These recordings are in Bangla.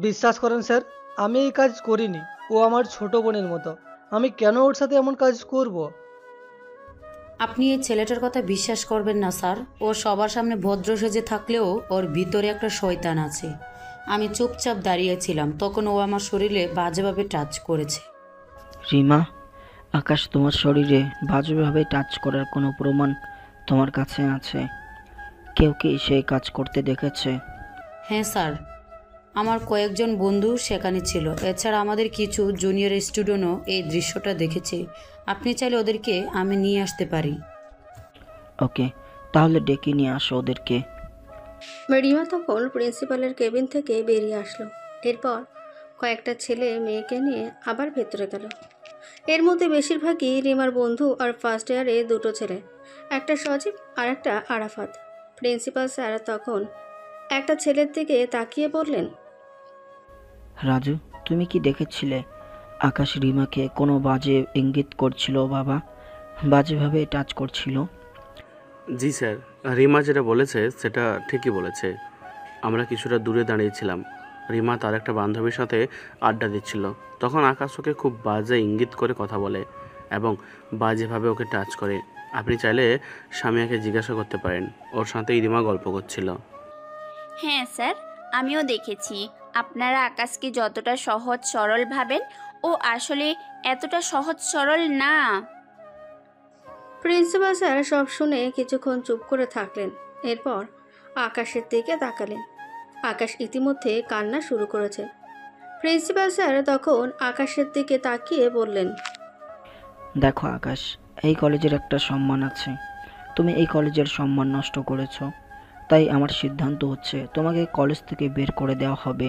বিশ্বাস করেন স্যার, আমি এই কাজ করিনি। ও আমার ছোট বোনের মতো। আমি কেন ওর সাথে এমন কাজ করব? আপনি এই ছেলেটার কথা বিশ্বাস করবেন না স্যার। ও সবার সামনে ভদ্র সেজে থাকলেও ওর ভিতরে একটা শয়তান আছে। আমি চুপচাপ দাঁড়িয়েছিলাম, তখন ও আমার শরীরে বাজেভাবে টাচ করেছে। রিমা, আকাশ তোমার শরীরে বাজেভাবে টাচ করার কোনো প্রমাণ তোমার কাছে আছে? কেউ কি সেই কাজ করতে দেখেছে? হ্যাঁ স্যার, আমার কয়েকজন বন্ধু সেখানে ছিল। এছাড়া আমাদের কিছু জুনিয়র স্টুডেন্টও এই দৃশ্যটা দেখেছে। আপনি চাইলে ওদেরকে আমি নিয়ে আসতে পারি। ওকে, তাহলে ডেকে নিয়ে আসো ওদেরকে। রিমা তখন প্রিন্সিপালের কেবিন থেকে বেরিয়ে আসলো। এরপর কয়েকটা ছেলে মেয়েকে নিয়ে আবার ভেতরে গেল। এর মধ্যে বেশিরভাগই রিমার বন্ধু আর ফার্স্ট ইয়ারে দুটো ছেলে, একটা সজীব আর একটা আরাফাত। প্রিন্সিপাল স্যার তখন একটা ছেলের দিকে তাকিয়ে বললেন, রাজু, তুমি কি দেখেছিলে আকাশ রিমাকে কোনো বাজে ইঙ্গিত করছিল? বাবা, বাজেভাবে টাচ করছিল। জি স্যার, রিমা যেটা বলেছে সেটা ঠিকই বলেছে। আমরা কিছুটা দূরে দাঁড়িয়েছিলাম। রিমা তার একটা বান্ধবীর সাথে আড্ডা দিচ্ছিল। তখন আকাশ ওকে খুব বাজে ইঙ্গিত করে কথা বলে এবং বাজেভাবে ওকে টাচ করে। আপনি চাইলে সামিয়াকে জিজ্ঞাসা করতে পারেন, ওর সাথেই রিমা গল্প করছিল। হ্যাঁ স্যার, আমিও দেখেছি। আপনারা আকাশকে যতটা সহজ সরল ভাবেন, ও আসলে এতটা সহজ সরল না। প্রিন্সিপাল স্যার সব শুনে কিছুক্ষণ চুপ করে থাকলেন। এরপর আকাশের দিকে তাকালেন। আকাশ ইতিমধ্যে কান্না শুরু করেছে। প্রিন্সিপাল স্যার তখন আকাশের দিকে তাকিয়ে বললেন, দেখো আকাশ, এই কলেজের একটা সম্মান আছে। তুমি এই কলেজের সম্মান নষ্ট করেছো। তাই আমার সিদ্ধান্ত হচ্ছে তোমাকে কলেজ থেকে বের করে দেওয়া হবে।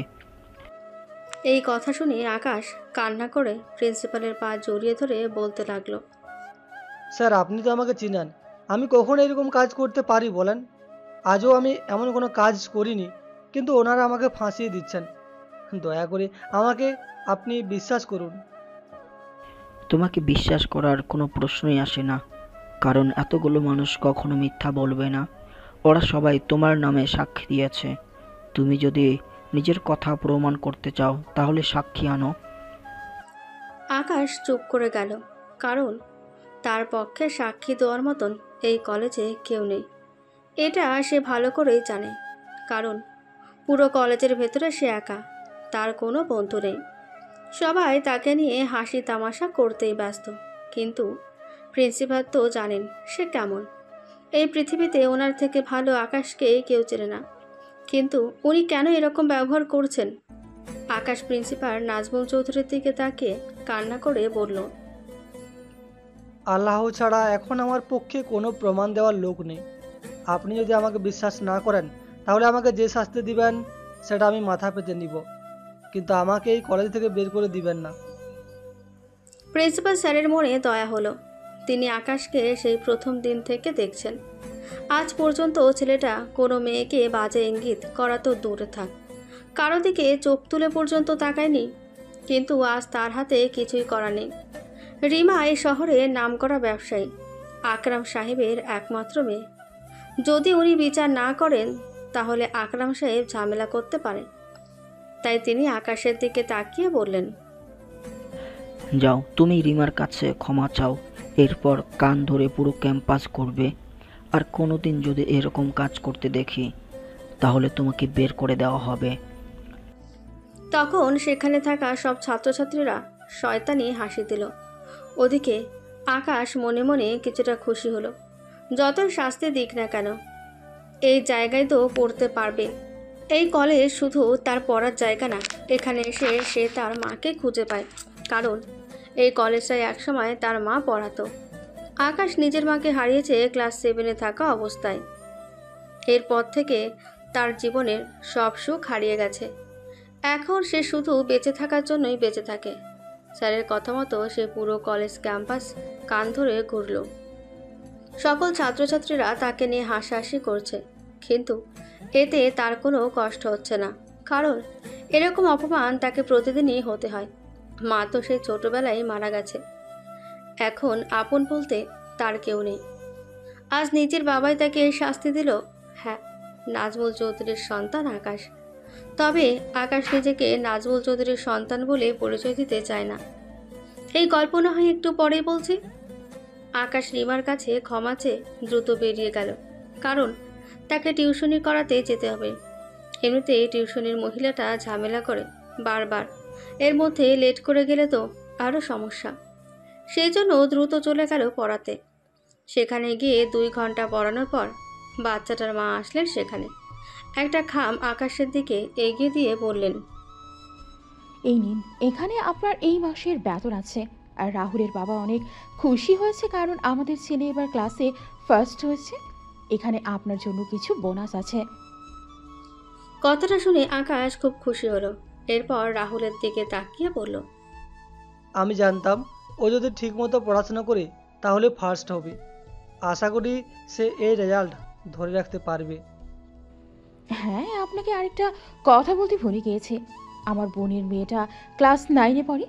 এই কথা শুনে আকাশ কান্না করে প্রিন্সিপালের পা জড়িয়ে ধরে বলতে লাগলো, স্যার, আপনি তো আমাকে চিনেন। আমি কখনো এরকম কাজ করতে পারি বলেন? আজও আমি এমন কোনো কাজ করিনি, কিন্তু ওনারা আমাকে ফাঁসিয়ে দিচ্ছেন। দয়া করে আমাকে আপনি বিশ্বাস করুন। তোমাকে বিশ্বাস করার কোনো প্রশ্নই আসে না, কারণ এতগুলো মানুষ কখনো মিথ্যা বলবে না। ওরা সবাই তোমার নামে সাক্ষী দিয়েছে। তুমি যদি নিজের কথা প্রমাণ করতে চাও তাহলে সাক্ষী আনো। আকাশ চুপ করে গেল, কারণ তার পক্ষে সাক্ষী দেওয়ার মতন এই কলেজে কেউ নেই। এটা সে ভালো করেই জানে, কারণ পুরো কলেজের ভেতরে সে একা। তার কোনো বন্ধু নেই। সবাই তাকে নিয়ে হাসি তামাশা করতেই ব্যস্ত। কিন্তু প্রিন্সিপাল তো জানেন সে কেমন। এই পৃথিবীতে ওনার থেকে ভালো আকাশকে কেউ চেনে না। কিন্তু উনি কেন এরকম ব্যবহার করছেন? আকাশ প্রিন্সিপাল নাজমুল চৌধুরীর দিকে তাকিয়ে কান্না করে বলল, আল্লাহ ছাড়া এখন আমার পক্ষে কোনো প্রমাণ দেওয়ার লোক নেই। আপনি যদি আমাকে বিশ্বাস না করেন, তাহলে আমাকে যে শাস্তি দিবেন সেটা আমি মাথা পেতে নিব, কিন্তু আমাকে এই কলেজ থেকে বের করে দিবেন না। প্রিন্সিপাল স্যারের মনে দয়া হলো। তিনি আকাশকে সেই প্রথম দিন থেকে দেখছেন। আজ পর্যন্ত ছেলেটা কোনো মেয়েকে বাজে ইঙ্গিত করা তো দূরে থাক, কারো দিকে চোখ তুলে পর্যন্ত তাকায়নি। কিন্তু আজ তার হাতে কিছুই করা নেই। রিমা এই শহরে নামকরা ব্যবসায়ী, আকরাম সাহেবের একমাত্র মেয়ে। যদি উনি বিচার না করেন তাহলে আকরাম সাহেব ঝামেলা করতে পারেন। তাই তিনি আকাশের দিকে তাকিয়ে বললেন, যাও, তুমি রিমার কাছে ক্ষমা চাও। এরপর কান ধরে পুরো ক্যাম্পাস করবে। আর কোনোদিন যদি এরকম কাজ করতে দেখি তাহলে তোমাকে বের করে দেওয়া হবে। তখন সেখানে থাকা সব ছাত্রছাত্রীরা শয়তানি হাসি দিল। ওদিকে আকাশ মনে মনে কিছুটা খুশি হলো। যতই শাস্তি দিক না কেন, এই জায়গায় তো পড়তে পারবে। এই কলেজ শুধু তার পড়ার জায়গা না, এখানে এসে সে তার মাকে খুঁজে পায়। কারণ এই কলেজটায় একসময় তার মা পড়াতো। আকাশ নিজের মাকে হারিয়েছে ক্লাস 7-এ থাকা অবস্থায়। এরপর থেকে তার জীবনের সব সুখ হারিয়ে গেছে। এখন সে শুধু বেঁচে থাকার জন্যই বেঁচে থাকে। স্যারের কথা মতো সে পুরো কলেজ ক্যাম্পাস কান ধরে ঘুরল। সকল ছাত্রছাত্রীরা তাকে নিয়ে হাসাহাসি করছে, কিন্তু এতে তার কোনো কষ্ট হচ্ছে না। কারণ এরকম অপমান তাকে প্রতিদিনই হতে হয়। মা তো সেই ছোটবেলায় মারা গেছে। এখন আপন বলতে তার কেউ নেই। আজ নিজের বাবাই তাকে এই শাস্তি দিল। হ্যাঁ, নাজমুল চৌধুরীর সন্তান আকাশ। তবে আকাশ নিজেকে নাজমুল চৌধুরীর সন্তান বলে পরিচয় দিতে চায় না। এই গল্প না হয় একটু পরেই বলছি। আকাশ রিমার কাছে ক্ষমা চেয়ে দ্রুত বেরিয়ে গেল, কারণ তাকে টিউশনি করাতে যেতে হবে। এমনিতেই টিউশনির মহিলাটা ঝামেলা করে বারবার, এর মধ্যে লেট করে গেলে তো আরও সমস্যা। সেই জন্য দ্রুত চলে গেল পড়াতে। সেখানে গিয়ে 2 ঘন্টা পড়ানোর পর বাচ্চাটার মা আসলেন সেখানে। একটা খাম আকাশের দিকে এগিয়ে দিয়ে বললেন, এই নিন, এখানে আপনার এই মাসের বেতন আছে। আর রাহুলের বাবা অনেক খুশি হয়েছে, কারণ আমাদের ছেলে এবার ক্লাসে ফার্স্ট হয়েছে। এখানে আপনার জন্য কিছু বোনাস আছে। কথাটা শুনে আকাশ খুব খুশি হলো। এরপর রাহুলের দিকে তাকিয়ে বলল, আমি জানতাম ও যদি ঠিকমতো পড়াশোনা করে তাহলে ফার্স্ট হবে। আশা করি সে এই রেজাল্ট ধরে রাখতে পারবে। হ্যাঁ, আপনাকে আরেকটা কথা বলতে ভুলে গিয়েছি। আমার বোনের মেয়েটা ক্লাস 9-এ পড়ে।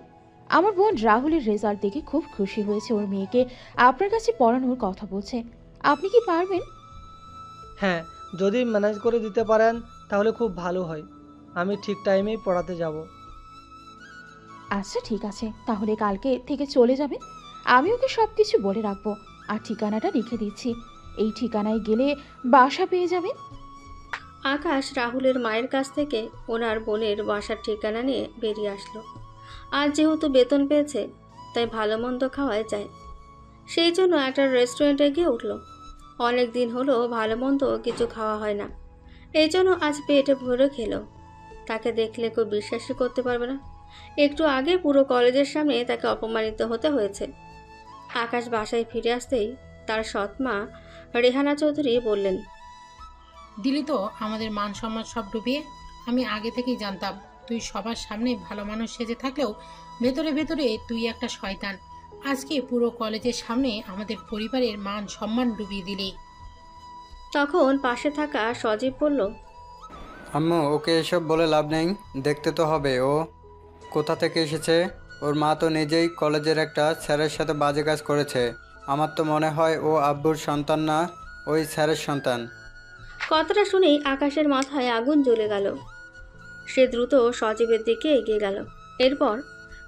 আমার বোন রাহুলের রেজাল্ট দেখে খুব খুশি হয়েছে। ওর মেয়েকে আপনার কাছে পড়ানোর কথা বলছে। আপনি কি পারবেন? হ্যাঁ, যদি ম্যানেজ করে দিতে পারেন তাহলে খুব ভালো হয়। আমি ঠিক টাইমেই পড়াতে যাব। আচ্ছা ঠিক আছে, তাহলে কালকে থেকে চলে যাবেন। আমি ওকে সব কিছু বলে রাখবো, আর ঠিকানাটা লিখে দিচ্ছি। এই ঠিকানায় গেলে বাসা পেয়ে যাবেন। আকাশ রাহুলের মায়ের কাছ থেকে ওনার বোনের বাসার ঠিকানা নিয়ে বেরিয়ে আসলো। আর যেহেতু বেতন পেয়েছে, তাই ভালো মন্দ খাওয়ায় যায়। সেই জন্য একটা রেস্টুরেন্টে গিয়ে উঠল। অনেক দিন হলো ভালো মন্দ কিছু খাওয়া হয় না, এই জন্য আজ পেটে ভরে খেলো। তাকে দেখলে কেউ বিশ্বাসই করতে পারবে না, একটু আগে পুরো কলেজের সামনে তাকে অপমানিত হতে হয়েছে। আকাশ বাসায় ফিরে আসতেই তার সৎ মা রেহানা চৌধুরী বললেন, দিলি তো আমাদের মান সম্মান সব ডুবিয়ে। আমি আগে থেকেই জানতাম তুই সবার সামনে ভালো মানুষ সেজে থাকলেও ভেতরে ভেতরে তুই একটা শয়তান। আজকে পুরো কলেজের সামনে আমাদের পরিবারের মান সম্মান ডুবিয়ে দিলি। তখন পাশে থাকা সজীব বলল, আম্মু, ওকে এসব বলে লাভ নেই। দেখতে তো হবে ও কোথা থেকে এসেছে। ওর মা তো নিজেই কলেজের একটা স্যারের সাথে বাজে কাজ করেছে। আমার তো মনে হয় ও আব্বুর সন্তান না, ওই স্যারের সন্তান। কথাটা শুনেই আকাশের মাথায় আগুন জ্বলে গেল। সে দ্রুত সজীবের দিকে এগিয়ে গেল। এরপর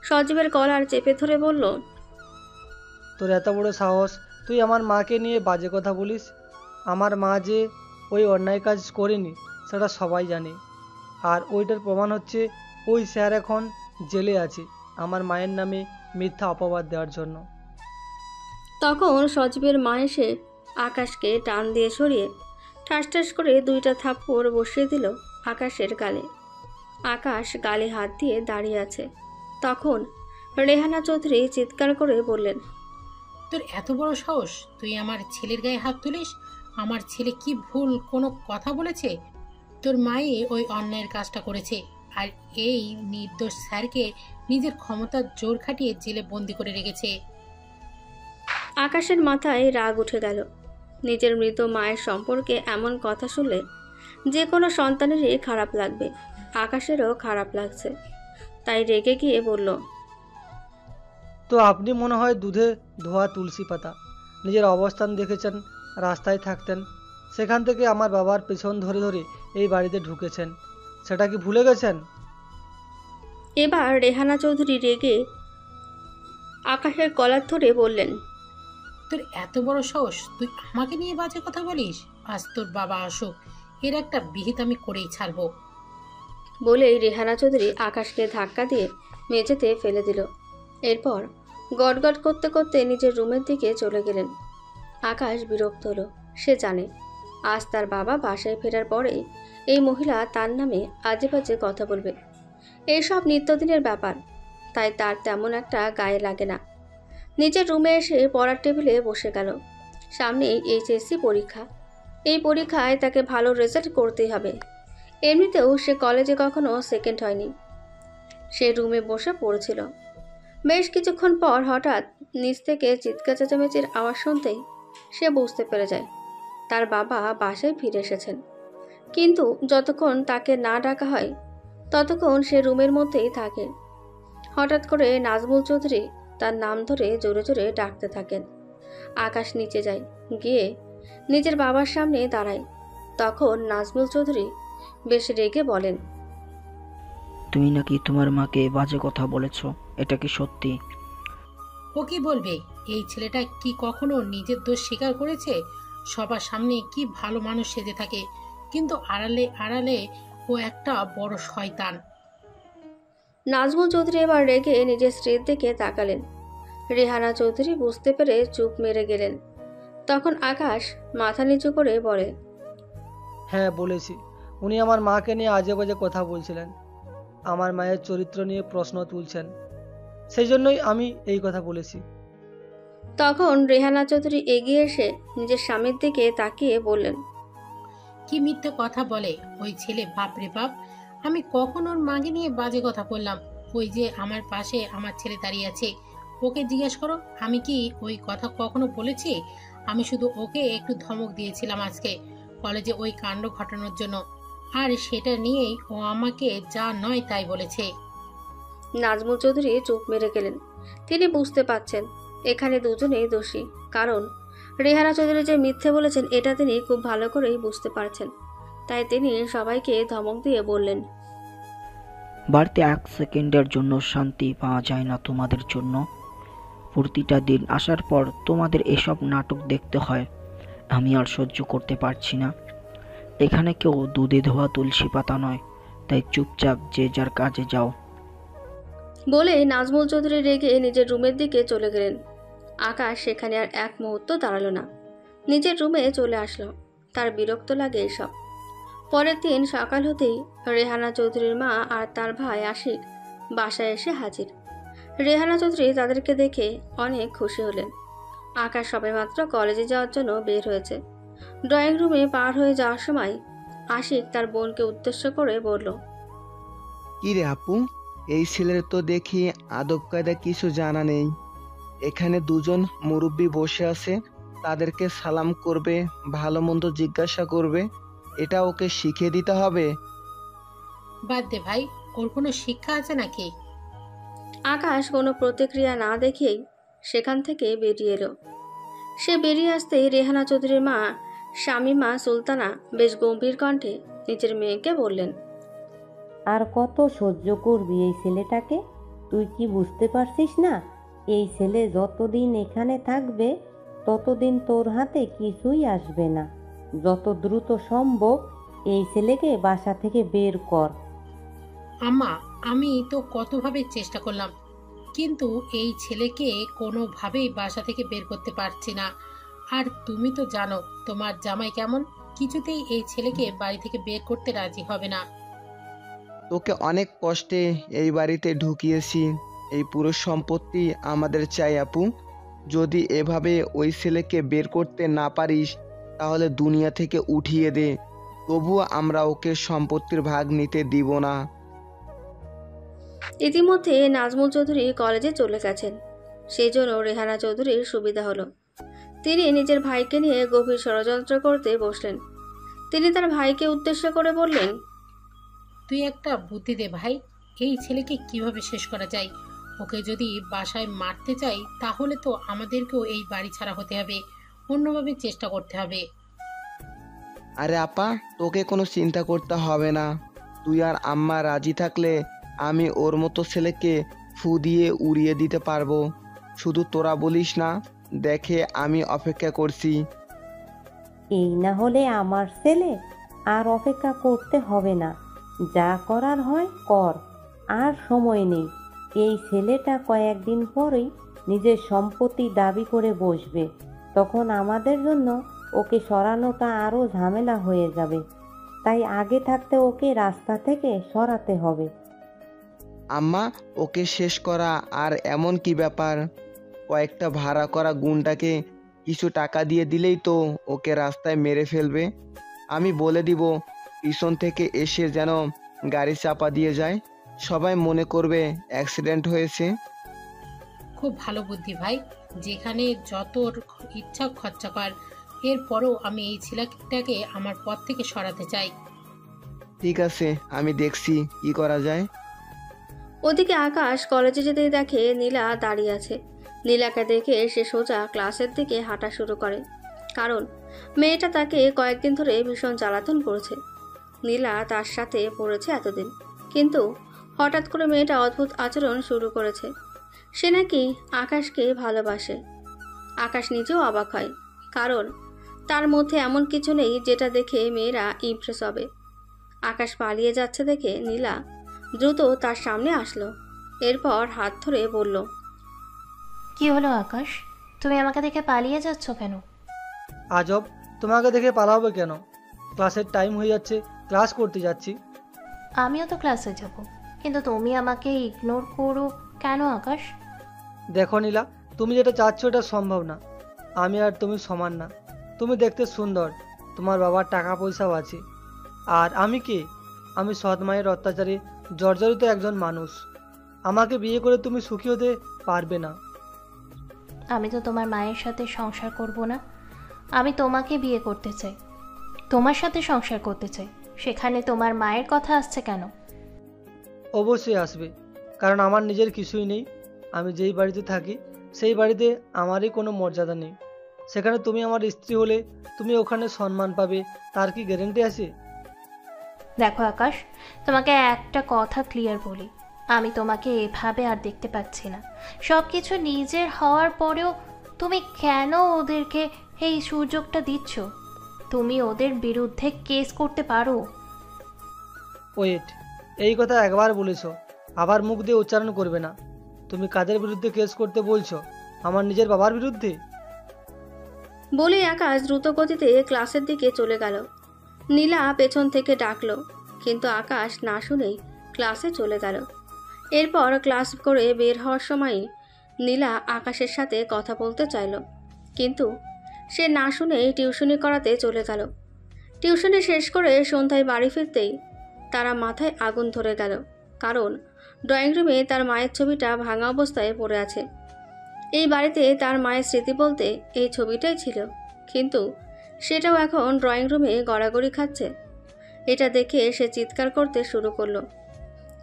সজীবের কলার চেপে ধরে বলল, তোর এত বড় সাহস, তুই আমার মাকে নিয়ে বাজে কথা বলিস? আমার মা যে ওই অন্যায় কাজ করেনি সেটা সবাই জানে। আর ওইটার প্রমাণ হচ্ছে ওই স্যার এখন জেলে আছে আমার মায়ের নামে মিথ্যা অপবাদ দেওয়ার জন্য। তখন সজীবের মা এসে আকাশকে টান দিয়ে সরিয়ে ঠাস ঠাস করে 2টা থাপ্পড় বসিয়ে দিল আকাশের গালে। আকাশ গালে হাত দিয়ে দাঁড়িয়ে আছে। তখন রেহানা চৌধুরী চিৎকার করে বললেন, তোর এত বড় সাহস, তুই আমার ছেলের গায়ে হাত তুলিস? আমার ছেলে কি ভুল কোনো কথা বলেছে? তোর মায়ে ওই অন্যায়ের কাজটা করেছে, আর এই নির্দোষ স্যারকে নিজের ক্ষমতার জোর খাটিয়ে জেলে বন্দি করে রেখেছে। আকাশের মাথায় রাগ উঠে গেল। নিজের মৃত মায়ের সম্পর্কে এমন কথা শুনলে যে কোনো সন্তানেরই খারাপ লাগবে। আকাশেরও খারাপ লাগছে, তাই রেগে গিয়ে বলল, তো আপনি মনে হয় দুধে ধোয়া তুলসী পাতা। নিজের অবস্থান দেখেছেন, রাস্তায় থাকতেন, সেখান থেকে আমার বাবার পেছন ধরে ধরে এই বাড়িতে ঢুকেছেন, সেটা কি ভুলে গেছেন? এবার রেহানা চৌধুরী রেগে আকাশের কলার ধরে বললেন, তোর এত বড় সাহস, তুই আমাকে নিয়ে বাজে কথা বলিস? আজ তোর বাবা আসুক, এর একটা বিহিত আমি করেই ছাড়বো। বলেই রেহানা চৌধুরী আকাশকে ধাক্কা দিয়ে মেঝেতে ফেলে দিল। এরপর গটগট করতে করতে নিজের রুমের দিকে চলে গেলেন। আকাশ বিরক্ত হলো। সে জানে আজ তার বাবা বাসায় ফেরার পরেই এই মহিলা তার নামে আজে বাজে কথা বলবে। এইসব নিত্যদিনের ব্যাপার, তাই তার তেমন একটা গায়ে লাগে না। নিজের রুমে এসে পড়ার টেবিলে বসে গেল। সামনেই এইচএসসি পরীক্ষা। এই পরীক্ষায় তাকে ভালো রেজাল্ট করতেই হবে। এমনিতেও সে কলেজে কখনো সেকেন্ড হয়নি। সে রুমে বসে পড়ছিল। বেশ কিছুক্ষণ পর হঠাৎ নিচ থেকে চিৎকার চেঁচামেচির আওয়াজ শুনতেই সে বুঝতে পেরে যায় তার বাবা বাসায় ফিরে এসেছেন। কিন্তু যতক্ষণ তাকে না ডাকা হয় ততক্ষণ সে রুমের মধ্যেই থাকে। হঠাৎ করে নাজমুল চৌধুরী তার নাম ধরে জোরে জোরে ডাকতে থাকেন। আকাশ নিচে যায়, গিয়ে নিজের বাবার সামনে দাঁড়ায়। তখন নাজমুল চৌধুরী বেশ রেগে বলেন, তুমি নাকি তোমার মাকে বাজে কথা বলেছ, এটা কি সত্যি? ও কি বলবে? এই ছেলেটা কি কখনো নিজের দোষ স্বীকার করেছে? সবার সামনে কি ভালো মানুষ সেজে থাকে, কিন্তু আড়ালে আড়ালে ও একটা বড় শয়তান। নাজমুল চৌধুরী এবার রেগে নিজের স্ত্রীর দিকে তাকালেন। রেহানা চৌধুরী বুঝতে পেরে চুপ মেরে গেলেন। তখন আকাশ মাথা নিচু করে বলে, হ্যাঁ বলেছি, উনি আমার মাকে নিয়ে আজে বাজে কথা বলছিলেন, আমার মায়ের চরিত্র নিয়ে প্রশ্ন তুলছেন, সেই জন্যই আমি এই কথা বলেছি। তখন রেহানা চৌধুরী এগিয়ে এসে নিজের স্বামীর দিকে তাকিয়ে বললেন, কি মিথ্যে কথা বলে ওই ছেলে! বাপ রে বাপ, আমি কখন ওর মাকে নিয়ে বাজে কথা বললাম? ওই যে আমার পাশে আমার ছেলে দাঁড়িয়ে আছে, ওকে জিজ্ঞেস করো আমি কি ওই কথা কখনো বলেছি? আমি শুধু ওকে একটু ধমক দিয়েছিলাম আজকে কলেজে ওই কাণ্ড ঘটানোর জন্য, আর সেটা নিয়েই ও আমাকে যা নয় তাই বলেছে। নাজমুল চৌধুরী চুপ মেরে গেলেন। তিনি বুঝতে পারছেন এখানে দুজনেই দোষী, কারণ রেহানা চৌধুরী যে মিথ্যে বলেছেন এটা তিনি খুব ভালো করেই বুঝতে পারছেন। তাই তিনি সবাইকে ধমক দিয়ে বললেন, বাড়িতে 1 সেকেন্ডের জন্য শান্তি পাওয়া যায় না তোমাদের জন্য? প্রতিটা দিন আসার পর তোমাদের এসব নাটক দেখতে হয়, আমি আর সহ্য করতে পারছি না। এখানে কেউ দুধে ধোয়া তুলসী পাতা নয়, তাই চুপচাপ যে যার কাজে যাও। বলে নাজমুল চৌধুরী রেগে নিজের রুমের দিকে চলে গেলেন। আকাশ সেখানে আর এক মুহূর্ত দাঁড়ালো না, নিজের রুমে চলে আসলো। তার বিরক্ত লাগে এসব। পরের দিন সকাল হতেই রেহানা চৌধুরীর মা আর তার ভাই আশিক বাসায় এসে হাজির। রেহানা চৌধুরী তাদেরকে দেখে অনেক খুশি হলেন। আকাশ সবেমাত্র কলেজে যাওয়ার জন্য বের হয়েছে। ড্রয়িং রুমে পার হয়ে যাওয়ার সময় আশিক তার বোনকে উদ্দেশ্য করে বলল, কি রে আপু, এই ছেলের তো দেখি আদব কায়দা কিছু জানা নেই। এখানে দুজন মুরব্বি বসে আছে, তাদেরকে সালাম করবে, ভালো মন্দ জিজ্ঞাসা করবে, এটা ওকে শিখিয়ে দিতে হবে? বাদ দে ভাই, ওর কোনো শিক্ষা আছে নাকি? আকাশ কোনো প্রতিক্রিয়া না দেখেই সেখান থেকে বেরিয়ে এলো। সে বেরিয়ে আসতেই রেহানা চৌধুরীর মা শামীমা সুলতানা বেশ গম্ভীর কণ্ঠে নিজের মেয়েকে বললেন, আর কত সহ্য করবি এই ছেলেটাকে? তুই কি বুঝতে পারছিস না, এই ছেলে যতদিন এখানে থাকবে ততদিন তোর হাতে কিছুই আসবে না। যত দ্রুত সম্ভব এই ছেলেকে বাসা থেকে বের কর। আম্মা, আমি তো কতভাবে চেষ্টা করলাম, কিন্তু এই ছেলেকে কোনোভাবেই বাসা থেকে বের করতে পারছি না। আর তুমি তো জানো তোমার জামাই কেমন, কিছুতেই এই ছেলেকে বাড়ি থেকে বের করতে রাজি হবে না। তোকে অনেক কষ্টে এই বাড়িতে ঢুকিয়েছি, এই পুরো সম্পত্তি আমাদের চাই আপু। যদি এভাবে ওই ছেলেকে বের করতে না পারিস তাহলে দুনিয়া থেকে উঠিয়ে দে, তবুও আমরা ওকে সম্পত্তির ভাগ নিতে দিব না। ইতিমধ্যে নাজমুল চৌধুরী কলেজে চলে গেছেন, সেই জন্য রেহানা চৌধুরীর সুবিধা হলো। তিনি নিজের ভাইকে নিয়ে গভীর ষড়যন্ত্র করতে বসলেন। তিনি তার ভাইকে উদ্দেশ্য করে বললেন, তুই একটা বুদ্ধি দে ভাই, এই ছেলেকে কিভাবে শেষ করা যায়? ওকে যদি বাসায় মারতে চাই তাহলে তো আমাদেরকেও এই বাড়ি ছাড়া হতে হবে, অন্যভাবে চেষ্টা করতে হবে। আরে আপা, তোকে কোনো চিন্তা করতে হবে না। তুই আর আম্মা রাজি থাকলে আমি ওর মতো ছেলেকে ফু দিয়ে উড়িয়ে দিতে পারবো। শুধু তোরা বলিস না, দেখে আমি অপেক্ষা করছি। এই না হলে আমার ছেলে, আর অপেক্ষা করতে হবে না, যা করার হয় কর, আর সময় নেই। এই ছেলেটা কয়েকদিন পরেই নিজের সম্পত্তি দাবি করে বসবে, তখন আমাদের জন্য ওকে সরানোটা আরও ঝামেলা হয়ে যাবে। তাই আগে থাকতে ওকে রাস্তা থেকে সরাতে হবে। আম্মা, ওকে শেষ করা আর এমন কি ব্যাপার? কয়েকটা ভাড়া করা গুন্ডাকে কিছু টাকা দিয়ে দিলেই তো ওকে রাস্তায় মেরে ফেলবে। আমি বলে দিব পিছন থেকে এসে যেন গাড়ি চাপা দিয়ে যায়, সবাই মনে করবে অ্যাক্সিডেন্ট হয়েছে। খুব ভালো বুদ্ধি ভাই, যেখানে যত ইচ্ছা খরচা কর, এরপরও আমি এই ছেলেটাকে আমার পথ থেকে সরাতে চাই। ঠিক আছে, আমি দেখছি কি করা যায়। ওদিকে আকাশ কলেজে যেতেই দেখে নীলা দাঁড়িয়ে আছে। নীলাকে দেখে সে সোজা ক্লাসের দিকে হাঁটা শুরু করে, কারণ মেয়েটা তাকে কয়েকদিন ধরে ভীষণ জ্বালাতন করেছে। নীলা তার সাথে পড়েছে এতদিন, কিন্তু হঠাৎ করে মেয়েটা অদ্ভুত আচরণ শুরু করেছে। সে নাকি আকাশকে ভালোবাসে। আকাশ নিজেও অবাক হয়, কারণ তার মধ্যে এমন কিছু নেই যেটা দেখে মেয়েরা ইমপ্রেস হবে। আকাশ পালিয়ে যাচ্ছে দেখে নীলা দ্রুত তার সামনে আসলো। এরপর হাত ধরে বলল, কি হলো আকাশ, তুমি আমাকে দেখে পালিয়ে যাচ্ছ কেন? আজব, তোমাকে দেখে পালাবো কেন? ক্লাসের টাইম হয়ে যাচ্ছে, ক্লাস করতে যাচ্ছি। আমিও তো ক্লাসে যাব, কিন্তু তুমি আমাকে ইগনোর করো কেন আকাশ? দেখো নীলা, তুমি যেটা চাচ্ছ এটা সম্ভব না। আমি আর তুমি সমান না। তুমি দেখতে সুন্দর, তোমার বাবার টাকা পয়সাও আছে, আর আমি কে? আমি সৎ মায়ের অত্যাচারে জর্জরিত একজন মানুষ। আমাকে বিয়ে করে তুমি সুখী হতে পারবে না। আমি তো তোমার মায়ের সাথে সংসার করব না, আমি তোমাকে বিয়ে করতে চাই, তোমার সাথে সংসার করতে চাই। সেখানে তোমার মায়ের কথা আসছে কেন? অবশ্যই আসবে, কারণ আমার নিজের কিছুই নেই। আমি যেই বাড়িতে থাকি সেই বাড়িতে আমারই কোনো মর্যাদা নেই। সেখানে তুমি আমার স্ত্রী হলে তুমি ওখানে সম্মান পাবে, তার কি গ্যারেন্টি আছে? দেখো আকাশ, তোমাকে একটা কথা ক্লিয়ার বলি, আমি তোমাকে এভাবে আর দেখতে পাচ্ছি না। সব কিছু নিজের হওয়ার পরেও তুমি কেন ওদেরকে এই সুযোগটা দিচ্ছ? তুমি ওদের বিরুদ্ধে কেস করতে পারো। ওয়েট, এই কথা একবার বলেছ, আবার মুখ দিয়ে উচ্চারণ করবে না। তুমি কাদের বিরুদ্ধে কেস করতে বলছো? আমার নিজের বাবার বিরুদ্ধে? বলে আকাশ দ্রুত গতিতে ক্লাসের দিকে চলে গেল। নীলা পেছন থেকে ডাকলো, কিন্তু আকাশ না শুনেই ক্লাসে চলে গেল। এরপর ক্লাস করে বের হওয়ার সময় নীলা আকাশের সাথে কথা বলতে চাইল, কিন্তু সে না শুনেই টিউশনি করাতে চলে গেল। টিউশনি শেষ করে সন্ধ্যায় বাড়ি ফিরতেই তারা মাথায় আগুন ধরে গেল, কারণ ড্রয়িং রুমে তার মায়ের ছবিটা ভাঙা অবস্থায় পড়ে আছে। এই বাড়িতে তার মায়ের স্মৃতি বলতে এই ছবিটাই ছিল, কিন্তু সেটাও এখন ড্রয়িং রুমে গড়াগড়ি খাচ্ছে। এটা দেখে সে চিৎকার করতে শুরু করলো।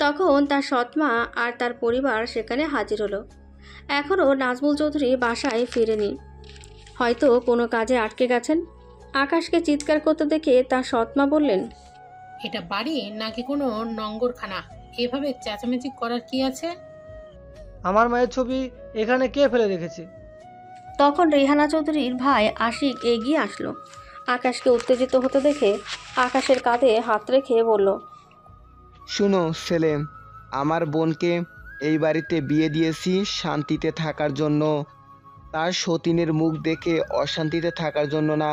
তখন তার সৎমা আর তার পরিবার সেখানে হাজির হলো। এখনও নাজমুল চৌধুরী বাসায় ফিরেনি, হয়তো কোনো কাজে আটকে গেছেন। আকাশকে চিৎকার করতে দেখে তার সৎমা বললেন, এটা বাড়ি নাকি কোনো নঙ্গরখানা? এভাবে চেঁচামেচি করার কি আছে? আমার মায়ের ছবি এখানে কে ফেলে রেখেছে? তখন রেহানা চৌধুরীর ভাই আশিক এগিয়ে আসলো। আকাশকে উত্তেজিত হতে দেখে আকাশের কাঁধে হাত রেখে বলল, শুনো ছেলে, আমার বোনকে এই বাড়িতে বিয়ে দিয়েছি শান্তিতে থাকার জন্য, তার সতীনের মুখ দেখে অশান্তিতে থাকার জন্য না।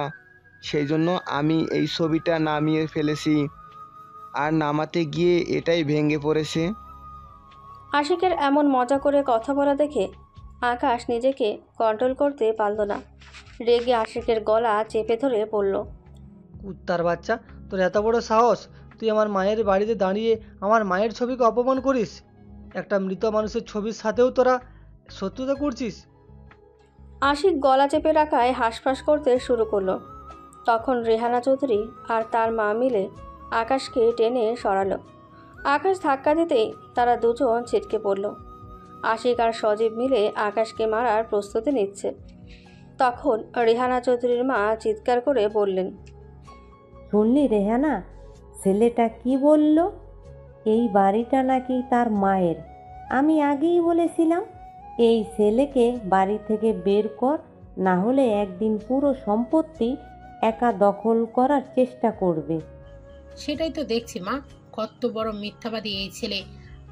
সেই জন্য আমি এই ছবিটা নামিয়ে ফেলেছি, আর নামাতে গিয়ে এটাই ভেঙে পড়েছে। আশিকের এমন মজা করে কথা বলা দেখে আকাশ নিজেকে কন্ট্রোল করতে পারল না। রেগে আশিকের গলা চেপে ধরে বলল, কুত্তার বাচ্চা, তোর এত বড় সাহস! তুই আমার মায়ের বাড়িতে দাঁড়িয়ে আমার মায়ের ছবিকে অপমান করিস? একটা মৃত মানুষের ছবির সাথেও তোরা শত্রুতা করছিস? আশিক গলা চেপে রাখায় হাঁসফাঁস করতে শুরু করলো। তখন রেহানা চৌধুরী আর তার মা মিলে আকাশকে টেনে সরালো। আকাশ ধাক্কা দিতেই তারা দুজন ছিটকে পড়ল। আশিক আর সজীব মিলে আকাশকে মারার প্রস্তুতি নিচ্ছে। তখন রেহানা চৌধুরীর মা চিৎকার করে বললেন, শুনলি রেহানা, ছেলেটা কি বলল? এই বাড়িটা নাকি তার মায়ের। আমি আগেই বলেছিলাম এই ছেলেকে বাড়ি থেকে বের কর, না হলে একদিন পুরো সম্পত্তি একা দখল করার চেষ্টা করবে। সেটাই তো দেখছি মা, কত বড় মিথ্যাবাদী এই ছেলে।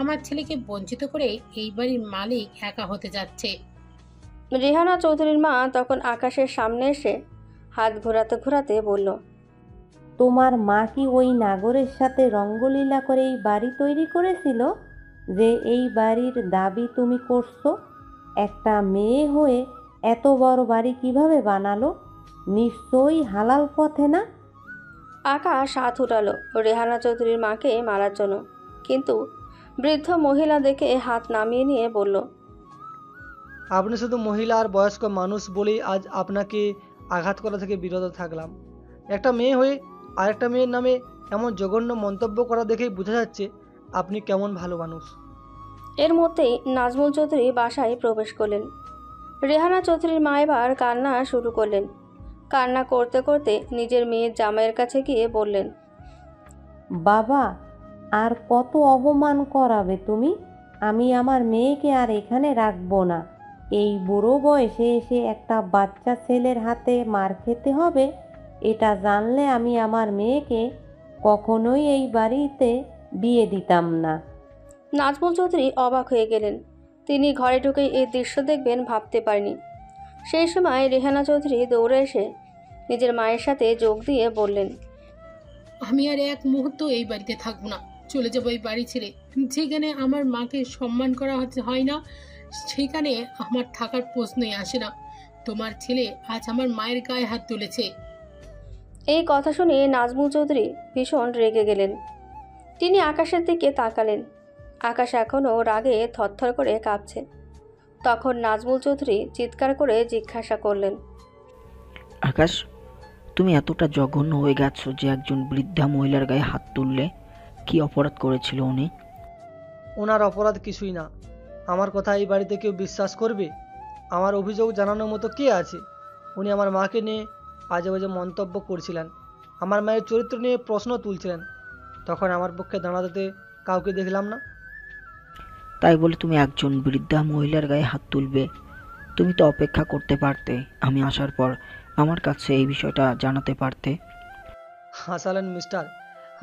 আমার ছেলেকে বঞ্চিত করে এই বাড়ির মালিক একা হতে যাচ্ছে। রেহানা চৌধুরীর মা তখন আকাশের সামনে এসে হাত ঘোরাতে ঘোরাতে বলল, তোমার মা কি ওই নাগরের সাথে রঙ্গলীলা করে এই বাড়ি তৈরি করেছিল যে এই বাড়ির দাবি তুমি করছো? একটা মেয়ে হয়ে এত বড় বাড়ি কিভাবে বানালো? নিশ্চয়ই হালাল পথে না? আকাশ হাত উঠালো রেহানা চৌধুরীর মাকে মারার জন্য, কিন্তু বৃদ্ধ মহিলা দেখে হাত নামিয়ে নিয়ে বলল, আপনি শুধু মহিলা আর বয়স্ক মানুষ বলেই আজ আপনাকে আঘাত করা থেকে বিরত থাকলাম। একটা মেয়ে হয়ে আরেকটা মেয়ের নামে এমন জঘন্য মন্তব্য করা দেখেই বোঝা যাচ্ছে আপনি কেমন ভালো মানুষ। এর মধ্যেই নাজমুল চৌধুরী বাসায় প্রবেশ করলেন। রেহানা চৌধুরীর মা এবার কান্না শুরু করলেন। কান্না করতে করতে নিজের মেয়ের জামাইয়ের কাছে গিয়ে বললেন, বাবা, আর কত অপমান করাবে তুমি? আমি আমার মেয়েকে আর এখানে রাখবো না। এই বুড়ো বয়সে এসে একটা বাচ্চা ছেলের হাতে মার খেতে হবে, এটা জানলে আমি আমার মেয়েকে কখনোই এই বাড়িতে বিয়ে দিতাম না। নাজমুল চৌধুরী অবাক হয়ে গেলেন। তিনি ঘরে ঢুকেই এই দৃশ্য দেখবেন ভাবতে পারেনি। সেই সময় রেহানা চৌধুরী দৌড়ে এসে নিজের মায়ের সাথে যোগ দিয়ে বললেন, আমি আর এক মুহূর্ত এই বাড়িতে থাকবো না, চলে যাবো এই বাড়ি ছেড়ে। যেখানে আমার মাকে সম্মান করা হয় না, সেখানে আমার থাকার প্রশ্নই আসে না। তোমার ছেলে আজ আমার মায়ের গায়ে হাত তুলেছে। এই কথা শুনে নাজমুল চৌধুরী ভীষণ রেগে গেলেন। তিনি আকাশের দিকে তাকালেন। আকাশ এখনও রাগে থরথর করে কাঁপছে। তখন নাজমুল চৌধুরী চিৎকার করে জিজ্ঞাসা করলেন, আকাশ, তুমি এতটা জঘন্য হয়ে গেছো যে একজন বৃদ্ধা মহিলার গায়ে হাত তুললে? কি অপরাধ করেছিল উনি? ওনার অপরাধ কিছুই না। আমার কথা এই বাড়িতে কেউ বিশ্বাস করবে? আমার অভিযোগ জানানোর মতো কে আছে? উনি আমার মাকে নিয়ে আজে বাজে মন্তব্য করছিলেন, আমার মায়ের চরিত্র নিয়ে প্রশ্ন তুলছিলেন। তখন আমার পক্ষে দাঁড়াতে কাউকে দেখলাম না। তাই বলে তুমি একজন বৃদ্ধা মহিলার গায়ে হাত তুলবে? তুমি তো অপেক্ষা করতে পারতে, আমি আসার পর আমার কাছে এই বিষয়টা জানাতে পারতে। হাসালেন মিস্টার,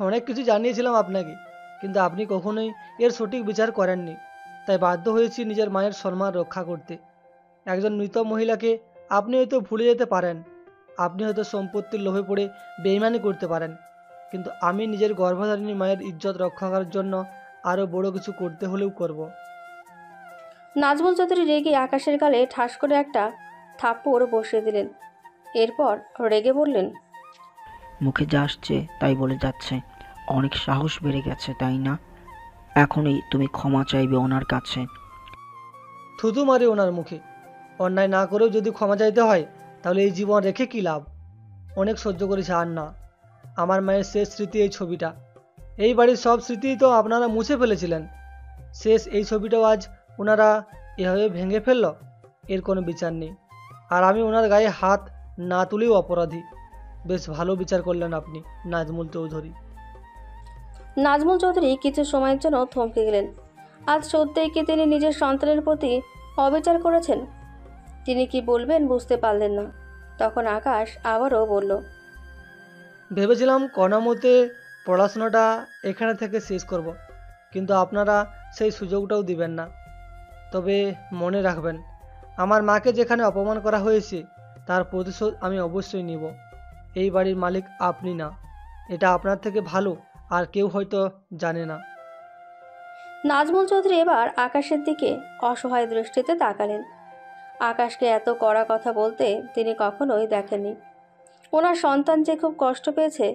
অনেক কিছু জানিয়েছিলাম আপনাকে, কিন্তু আপনি কখনোই এর সঠিক বিচার করেননি। তাই বাধ্য হয়েছি নিজের মায়ের সম্মান রক্ষা করতে। একজন মৃত মহিলাকে আপনি হয়তো ভুলে যেতে পারেন, আপনি হয়তো সম্পত্তির লোভে পড়ে বেইমানি করতে পারেন, কিন্তু আমি নিজের গর্ভধারিণী মায়ের ইজ্জত রক্ষা করার জন্য আরও বড় কিছু করতে হলেও করব। নাজমুল চৌধুরী রেগে আকাশের গালে ঠাস করে একটা থাপ্পড় বসিয়ে দিলেন। এরপর রেগে বললেন, মুখে যা আসছে তাই বলে যাচ্ছে, অনেক সাহস বেড়ে গেছে তাই না? এখনই তুমি ক্ষমা চাইবে ওনার কাছে। থুতু মারি ওনার মুখে। অন্যায় না করেও যদি ক্ষমা চাইতে হয়, তাহলে এই জীবন রেখে কী লাভ? অনেক সহ্য করেছে, আর না। আমার মায়ের শেষ স্মৃতি এই ছবিটা। এই বাড়ির সব স্মৃতিই তো আপনারা মুছে ফেলেছিলেন। শেষ এই ছবিটাও আজ ওনারা এভাবে ভেঙে ফেলল, এর কোনো বিচার নেই। আর আমি ওনার গায়ে হাত না তুলেও অপরাধী। বেশ ভালো বিচার করলেন আপনি, নাজমুল চৌধুরী। নাজমুল চৌধুরী কিছু সময়ের জন্য থমকে গেলেন। আজ সত্যিই কি তিনি নিজের সন্তানের প্রতি অবিচার করেছেন? তিনি কি বলবেন বুঝতে পারলেন না। তখন আকাশ আবারও বলল, ভেবেছিলাম কোনোমতে পড়াশোনাটা এখানে থেকে শেষ করব, কিন্তু আপনারা সেই সুযোগটাও দিবেন না। তবে মনে রাখবেন, আমার মাকে যেখানে অপমান করা হয়েছে তার প্রতিশোধ আমি অবশ্যই নিব। এই বাড়ির মালিক আপনি না, এটা আপনার থেকে ভালো আর কেউ হয়তো জানে না। নাজমুল চৌধুরী এবার আকাশের দিকে অসহায় দৃষ্টিতে তাকালেন। আকাশকে এত কড়া কথা বলতে তিনি কখনোই দেখেননি। ওনার সন্তান যে খুব কষ্ট পেয়েছে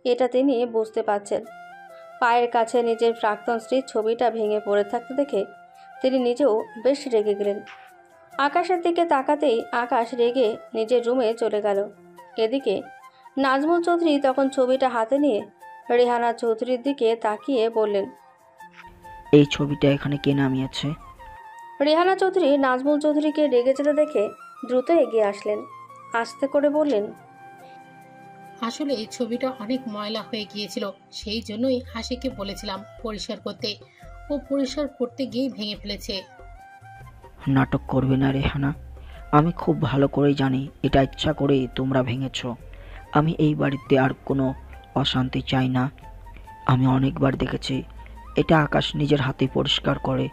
এটা তিনি বুঝতে পারছেন। পায়ের কাছে নিজের প্রাক্তন স্ত্রীর ছবিটা ভেঙে পড়ে থাকতে দেখে তিনি নিজেও বেশ রেগে গেলেন। আকাশের দিকে তাকাতেই আকাশ রেগে নিজের রুমে চলে গেল। এদিকে নাজমুল চৌধুরী তখন ছবিটা হাতে নিয়ে রেহানা চৌধুরীর দিকে তাকিয়ে বললেন, এই ছবিটা এখানে কে নামিয়েছে? রেহানা চৌধুরী নাজমুল চৌধুরীকে রেগে যেতে দেখে দ্রুত এগিয়ে আসলেন। আস্তে করে বললেন, আসলে এই ছবিটা অনেক ময়লা হয়ে গিয়েছিল, সেই জন্যই হাসিকে বলেছিলাম পরিষ্কার করতে। ও পরিষ্কার করতে গিয়েই ভেঙে ফেলেছে। নাটক করবে না রেহানা, আমি খুব ভালো করেই জানি এটা ইচ্ছা করেই তোমরা ভেঙেছ। আমি এই বাড়িতে আর কোনো অশান্তি চাই না। আমি অনেকবার দেখেছি এটা আকাশ নিজের হাতে পরিষ্কার করে।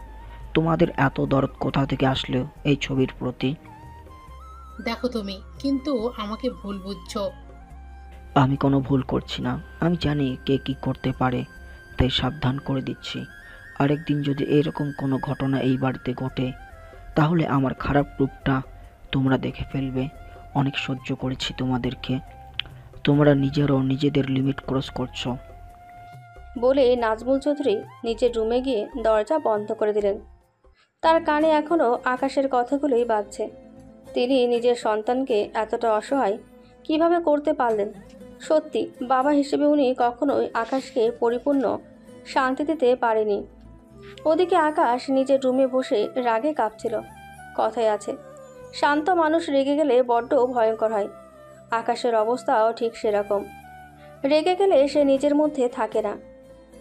তোমাদের এত দরদ কোথা থেকে আসলো এই ছবির প্রতি? দেখো তুমি কিন্তু আমাকে ভুল বুঝছো। আমি কোনো ভুল করছি না, আমি জানি কে কি করতে পারে, তাই সাবধান করে দিচ্ছি। আরেকদিন যদি এরকম কোনো ঘটনা এই বাড়িতে ঘটে, তাহলে আমার খারাপ রূপটা তোমরা দেখে ফেলবে। অনেক সহ্য করেছি তোমাদেরকে, তোমরা নিজেরাও নিজেদের লিমিট ক্রস করছো। বলে নাজমুল চৌধুরী নিজের রুমে গিয়ে দরজা বন্ধ করে দিলেন। তার কানে এখনও আকাশের কথাগুলোই বাজছে। তিনি নিজের সন্তানকে এতটা অসহায় কিভাবে করতে পারলেন? সত্যি বাবা হিসেবে উনি কখনোই আকাশকে পরিপূর্ণ শান্তি দিতে পারেনি। ওদিকে আকাশ নিজের রুমে বসে রাগে কাঁপছিল। কথায় আছে, শান্ত মানুষ রেগে গেলে বড্ড ভয়ঙ্কর হয়। আকাশের অবস্থাও ঠিক সেরকম। রেগে গেলে সে নিজের মধ্যে থাকে না,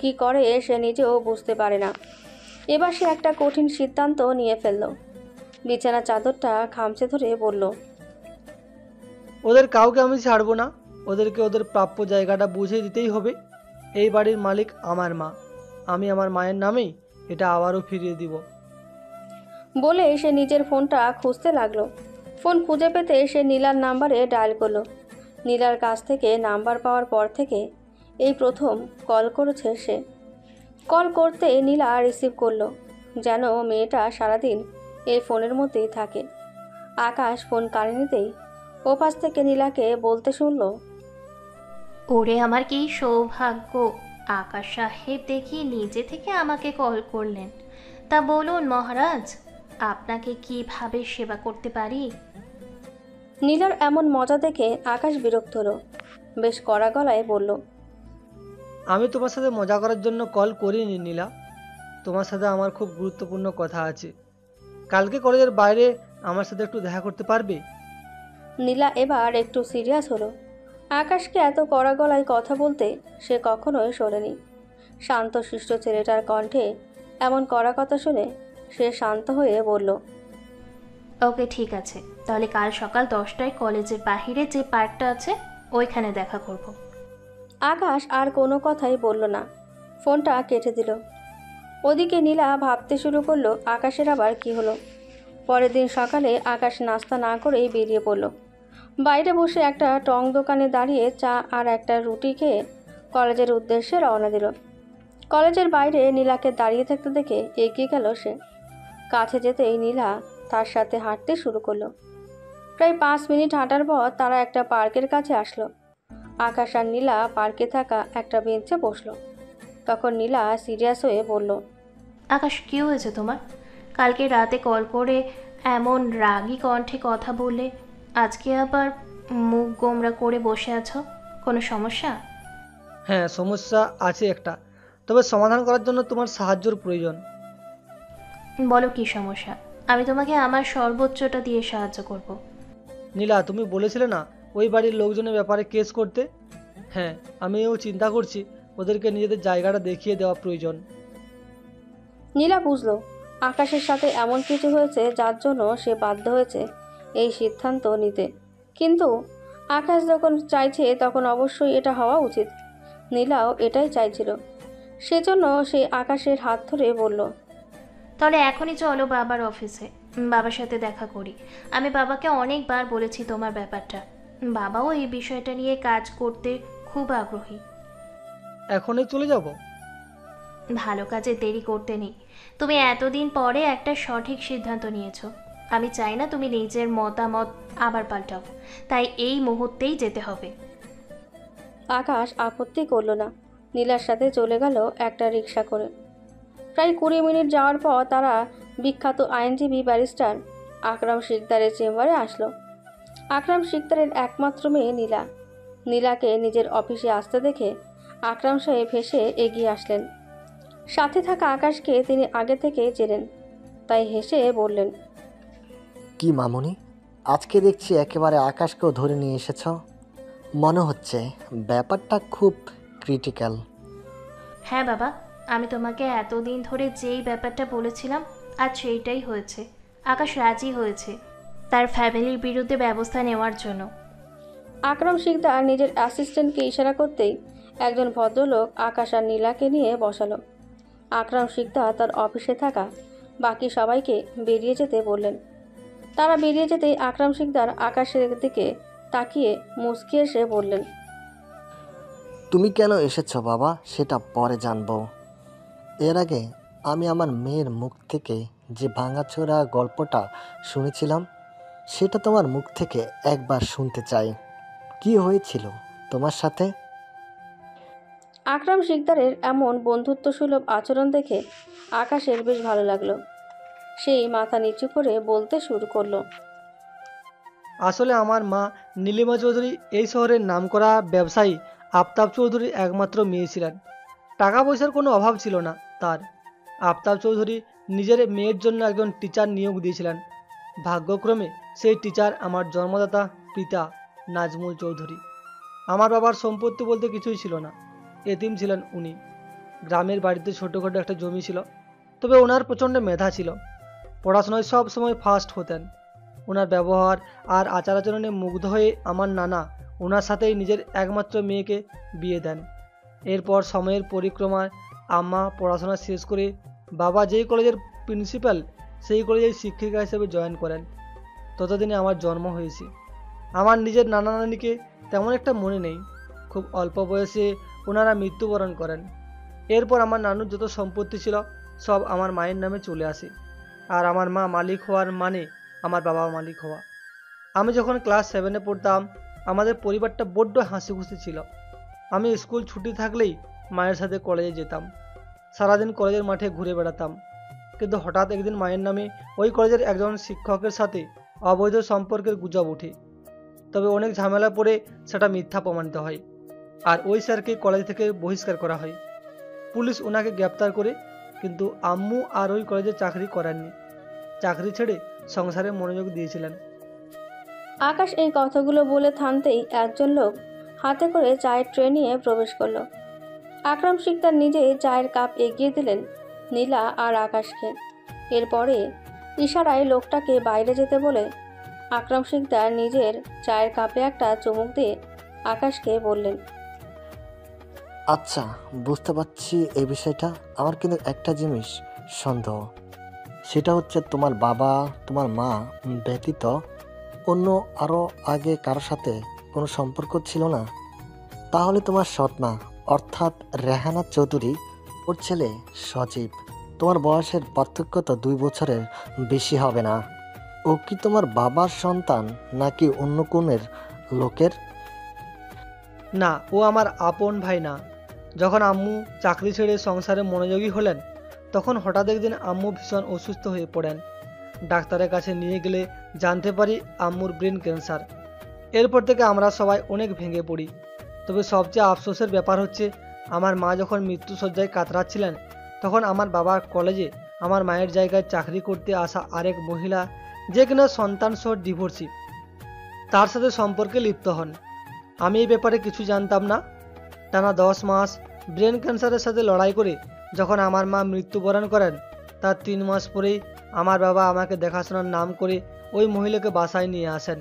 কি করে সে নিজেও বুঝতে পারে না। এবার সে একটা কঠিন সিদ্ধান্ত নিয়ে ফেলল। বিছানা চাদরটা খামচে ধরে বলল, ওদের কাউকে আমি ছাড়বো না, ওদেরকে ওদের প্রাপ্য জায়গাটা বুঝিয়ে দিতেই হবে। এই বাড়ির মালিক আমার মা, আমি আমার মায়ের নামেই এটা আবারও ফিরিয়ে দিব। বলে সে নিজের ফোনটা খুঁজতে লাগলো। ফোন খুঁজে পেতে সে নীলার নাম্বারে ডায়াল করলো। নীলার কাছ থেকে নাম্বার পাওয়ার পর থেকে এই প্রথম কল করেছে সে। কল করতে নীলা রিসিভ করলো, যেন মেয়েটা সারাদিন এই ফোনের মধ্যেই থাকে। আকাশ ফোন কানে নিতেই ওপাশ থেকে নীলাকে বলতে শুনল, ওরে আমার কি সৌভাগ্য, আকাশ সাহেব দেখি নিজে থেকে আমাকে কল করলেন। তা বলুন মহারাজ, আপনাকে কিভাবে সেবা করতে পারি? নীলার এমন মজা দেখে আকাশ বিরক্ত হলো। বেশ কড়া গলায় বলল, আমি তোমার সাথে মজা করার জন্য কল করিনি নীলা, তোমার সাথে আমার খুব গুরুত্বপূর্ণ কথা আছে। কালকে কলেজের বাইরে আমার সাথে একটু দেখা করতে পারবে? নীলা এবার একটু সিরিয়াস হলো। আকাশকে এত কড়া গলায় কথা বলতে সে কখনোই শোনেনি। শান্ত শিষ্ট ছেলেটার কণ্ঠে এমন কড়া কথা শুনে সে শান্ত হয়ে বলল, ওকে ঠিক আছে, তাহলে কাল সকাল 10টায় কলেজের বাহিরে যে পার্কটা আছে ওইখানে দেখা করব। আকাশ আর কোনো কথাই বলল না, ফোনটা কেটে দিল। ওদিকে নীলা ভাবতে শুরু করলো আকাশের আবার কি হলো। পরের দিন সকালে আকাশ নাস্তা না করেই বেরিয়ে পড়ল। বাইরে বসে একটা টং দোকানে দাঁড়িয়ে চা আর একটা রুটি খেয়ে কলেজের উদ্দেশ্যে রওনা দিল। কলেজের বাইরে নীলাকে দাঁড়িয়ে থাকতে দেখে এগিয়ে গেল সে। কাছে যেতেই নীলা তার সাথে হাঁটতে শুরু করলো। প্রায় 5 মিনিট হাঁটার পর তারা একটা পার্কের কাছে আসলো। আকাশ আর নীলা পার্কে থাকা একটা বেঞ্চে বসলো। তখন নীলা সিরিয়াস হয়ে বলল, আকাশ কি হয়েছে তোমার? কালকে রাতে কল করে এমন রাগী কণ্ঠে কথা বললে, আজকে আবার মুখ গোমরা করে বসে আছো, কোনো সমস্যা? হ্যাঁ, সমস্যা আছে একটা, তবে সমাধান করার জন্য তোমার সাহায্যের প্রয়োজন। বলো কি সমস্যা, আমি তোমাকে আমার সর্বোচ্চটা দিয়ে সাহায্য করব। নীলা, তুমি বলেছিলে না ওই বাড়ির লোকজনের ব্যাপারে কেস করতে? হ্যাঁ, আমিও চিন্তা করছি ওদেরকে নিজেদের জায়গাটা দেখিয়ে দেওয়া প্রয়োজন। নীলা বুঝলো আকাশের সাথে এমন কিছু হয়েছে যার জন্য সে বাধ্য হয়েছে এই সিদ্ধান্ত নিতে। কিন্তু আকাশ যখন চাইছে তখন অবশ্যই এটা হওয়া উচিত। নীলাও এটাই চাইছিল, সেজন্য সে আকাশের হাত ধরে বলল, তাহলে এখনই চলো বাবার অফিসে, বাবার সাথে দেখা করি। আমি বাবাকে অনেকবার বলেছি তোমার ব্যাপারটা, বাবাও এই বিষয়টা নিয়ে কাজ করতে খুব আগ্রহী। এখনই চলে যাব? ভালো কাজে দেরি করতে নেই। তুমি এতদিন পরে একটা সঠিক সিদ্ধান্ত নিয়েছো, আমি চাই না তুমি নিজের মতামত আবার পাল্টাও, তাই এই মুহূর্তেই যেতে হবে। আকাশ আপত্তি করল না। নীলার সাথে চলে গেল একটা রিক্সা করে। প্রায় 20 মিনিট যাওয়ার পর তারা বিখ্যাত আইনজীবী ব্যারিস্টার আকরাম শিকদারের চেম্বারে আসলো। আকরাম শিকদারের একমাত্র মেয়ে নীলা। নীলাকে নিজের অফিসে আসতে দেখে আকরাম সাহেব হেসে এগিয়ে আসলেন। সাথে থাকা আকাশকে তিনি আগে থেকে চেনেন, তাই হেসে বললেন, কি মামুনি, আজকে দেখছি একেবারে আকাশকেও ধরে নিয়ে এসেছ। মনে হচ্ছে ব্যাপারটা খুব ক্রিটিক্যাল। হ্যাঁ বাবা, আমি তোমাকে এতদিন ধরে যেই ব্যাপারটা বলেছিলাম আজ সেইটাই হয়েছে। আকাশ রাজি হয়েছে তার ফ্যামিলির বিরুদ্ধে ব্যবস্থা নেওয়ার জন্য। আকরাম শিকদার নিজের অ্যাসিস্ট্যান্টকে ইশারা করতেই একজন ভদ্রলোক আকাশ আর নীলাকে নিয়ে বসালো। আকরাম শিকদার তার অফিসে থাকা বাকি সবাইকে বেরিয়ে যেতে বললেন। তারা বেরিয়ে যেতেই আকরাম শিকদার আকাশের দিকে তাকিয়ে মুচকি এসে বললেন, তুমি কেন এসেছো বাবা সেটা পরে জানবো। এর আগে আমি আমার মেয়ের মুখ থেকে যে ভাঙাচোরা গল্পটা শুনেছিলাম সেটা তোমার মুখ থেকে একবার শুনতে চাই। কি হয়েছিল তোমার সাথে? আকরাম শিকদারের এমন বন্ধুত্বসুলভ আচরণ দেখে আকাশের বেশ ভালো লাগলো। সেই মাথা নিচু করে বলতে শুরু করলো, আসলে আমার মা নীলিমা চৌধুরী এই শহরের নামকরা ব্যবসায়ী আফতাব চৌধুরীর একমাত্র মেয়ে ছিলেন। টাকা পয়সার কোনো অভাব ছিল না তার। আফতাব চৌধুরী নিজের মেয়ের জন্য একজন টিচার নিয়োগ দিয়েছিলেন। ভাগ্যক্রমে সেই টিচার আমার জন্মদাতা পিতা নাজমুল চৌধুরী। আমার বাবার সম্পত্তি বলতে কিছুই ছিল না, এতিম ছিলেন উনি। গ্রামের বাড়িতে ছোটোখাটো একটা জমি ছিল, তবে ওনার প্রচণ্ড মেধা ছিল। পড়াশোনায় সব সময় ফার্স্ট হতেন। ওনার ব্যবহার আর আচার আচরণে মুগ্ধ হয়ে আমার নানা ওনার সাথেই নিজের একমাত্র মেয়েকে বিয়ে দেন। এরপর সময়ের পরিক্রমায় আম্মা পড়াশোনা শেষ করে বাবা যেই কলেজের প্রিন্সিপাল সেই কলেজের শিক্ষিকা হিসেবে জয়েন করেন। ততদিনে আমার জন্ম হয়েছে। আমার নিজের নানা নানিকে তেমন একটা মনে নেই, খুব অল্প বয়সে ওনারা মৃত্যুবরণ করেন। এরপর আমার নানুর যত সম্পত্তি ছিল সব আমার মায়ের নামে চলে আসে, আর আমার মা মালিক হওয়ার মানে আমার বাবা মালিক হওয়া। আমি যখন ক্লাস 7-এ পড়তাম আমাদের পরিবারটা বড্ড হাসি খুশি ছিল। আমি স্কুল ছুটি থাকলেই মায়ের সাথে কলেজে যেতাম, সারাদিন কলেজের মাঠে ঘুরে বেড়াতাম। কিন্তু হঠাৎ একদিন মায়ের নামে ওই কলেজের একজন শিক্ষকের সাথে অবৈধ সম্পর্কের গুজব ওঠে। তবে অনেক ঝামেলা পড়ে সেটা মিথ্যা প্রমাণিত হয়, আর ওই স্যারকে কলেজ থেকে বহিষ্কার করা হয়। পুলিশ ওনাকে গ্রেপ্তার করে, কিন্তু আম্মু আর ওই কলেজে চাকরি করেননি। চাকরি ছেড়ে সংসারে মনোযোগ দিয়েছিলেন। আকাশ এই কথাগুলো বলে থামতেই একজন লোক হাতে করে চায়ের ট্রে নিয়ে প্রবেশ করলো। আকরাম শিকদার নিজেই চায়ের কাপ এগিয়ে দিলেন নীলা আর আকাশকে। এরপরে ইশারায় লোকটাকে বাইরে যেতে বলে আকরাম শিকদার নিজের চায়ের কাপে একটা চুমুক দিয়ে আকাশকে বললেন, আচ্ছা, বুঝতে পারছি এই বিষয়টা। আমার কিন্তু একটা জিনিস সন্দেহ, সেটা হচ্ছে তোমার বাবা তোমার মা ব্যতীত অন্য আরও আগে কারোর সাথে কোনো সম্পর্ক ছিল না? তাহলে তোমার সৎ মা অর্থাৎ রেহানা চৌধুরী, ওর ছেলে সজীব, তোমার বয়সের পার্থক্য তো 2 বছরের বেশি হবে না। ও কি তোমার বাবার সন্তান নাকি অন্য কোনের লোকের? না, ও আমার আপন ভাই না। যখন আম্মু চাকরি ছেড়ে সংসারে মনোযোগী হলেন তখন হঠাৎ একদিন আম্মু ভীষণ অসুস্থ হয়ে পড়েন। ডাক্তারের কাছে নিয়ে গেলে জানতে পারি আম্মুর ব্রেন ক্যান্সার। এরপর থেকে আমরা সবাই অনেক ভেঙে পড়ি। তবে সবচেয়ে আফসোসের ব্যাপার হচ্ছে আমার মা যখন মৃত্যুশয্যায় কাতরাচ্ছিলেন তখন আমার বাবার কলেজে আমার মায়ের জায়গায় চাকরি করতে আসা আরেক মহিলা, যে কিনা সন্তান সহ ডিভোর্সি, তার সাথে সম্পর্কে লিপ্ত হন। আমি এই ব্যাপারে কিছু জানতাম না। টানা 10 মাস ব্রেন ক্যান্সারের সাথে লড়াই করে যখন আমার মা মৃত্যুবরণ করেন তার 3 মাস পরেই আমার বাবা আমাকে দেখাশোনার নাম করে ওই মহিলাকে বাসায় নিয়ে আসেন,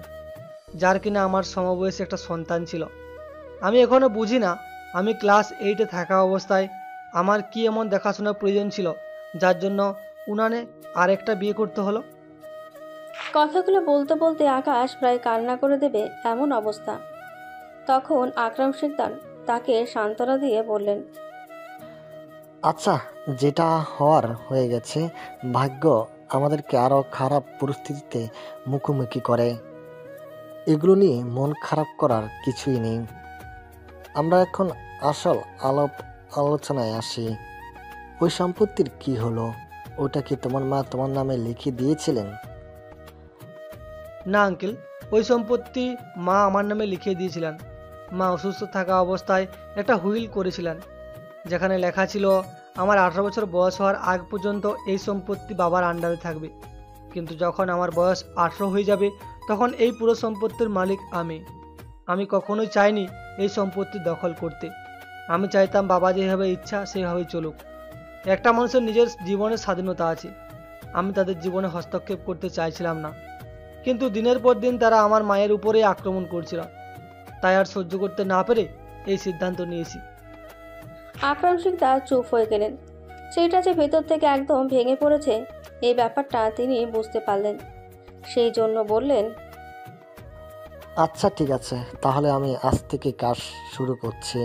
যার কিনা আমার সমবয়সী একটা সন্তান ছিল। আমি এখনও বুঝি না আমি ক্লাস 8-এ থাকা অবস্থায় আমার কি এমন দেখাশোনার প্রয়োজন ছিল যার জন্য উনানে আরেকটা বিয়ে করতে হলো। কথাগুলো বলতে বলতে আকাশ প্রায় কান্না করে দেবে এমন অবস্থা। তখন আকরাম শিকদার তাকে সান্ত্বনা দিয়ে বললেন, আচ্ছা, যেটা হওয়ার হয়ে গেছে। ভাগ্য আমাদেরকে আরও খারাপ পরিস্থিতিতে মুখোমুখি করে। এগুলো নিয়ে মন খারাপ করার কিছুই নেই। আমরা এখন আসল আলোচনায় আসি। ওই সম্পত্তির কি হলো? ওটা কি তোমার মা তোমার নামে লিখে দিয়েছিলেন? না আঙ্কেল, ওই সম্পত্তি মা আমার নামে লিখিয়ে দিয়েছিলেন। মা অসুস্থ থাকা অবস্থায় একটা হুইল করেছিলেন, যেখানে লেখা ছিল আমার 18 বছর বয়স হওয়ার আগ পর্যন্ত এই সম্পত্তি বাবার আন্ডারে থাকবে। কিন্তু যখন আমার বয়স 18 হয়ে যাবে তখন এই পুরো সম্পত্তির মালিক আমি কখনোই চাইনি এই সম্পত্তি দখল করতে। আমি চাইতাম বাবা যেভাবে ইচ্ছা সেভাবেই চলুক। একটা মানুষের নিজের জীবনের স্বাধীনতা আছে, আমি তাদের জীবনে হস্তক্ষেপ করতে চাইছিলাম না। কিন্তু দিনের পর দিন তারা আমার মায়ের উপরেই আক্রমণ করছিল, তাই আর সহ্য করতে না পেরে এই সিদ্ধান্ত নিয়েছি। আকরাম শিকদার চুপ হয়ে গেলেন। সেটা যে ভেতর থেকে একদম ভেঙে পড়েছে এই ব্যাপারটা তিনি বুঝতে পারলেন। সেই জন্য বললেন, আচ্ছা ঠিক আছে, তাহলে আমি আজ থেকে কাজ শুরু করছি।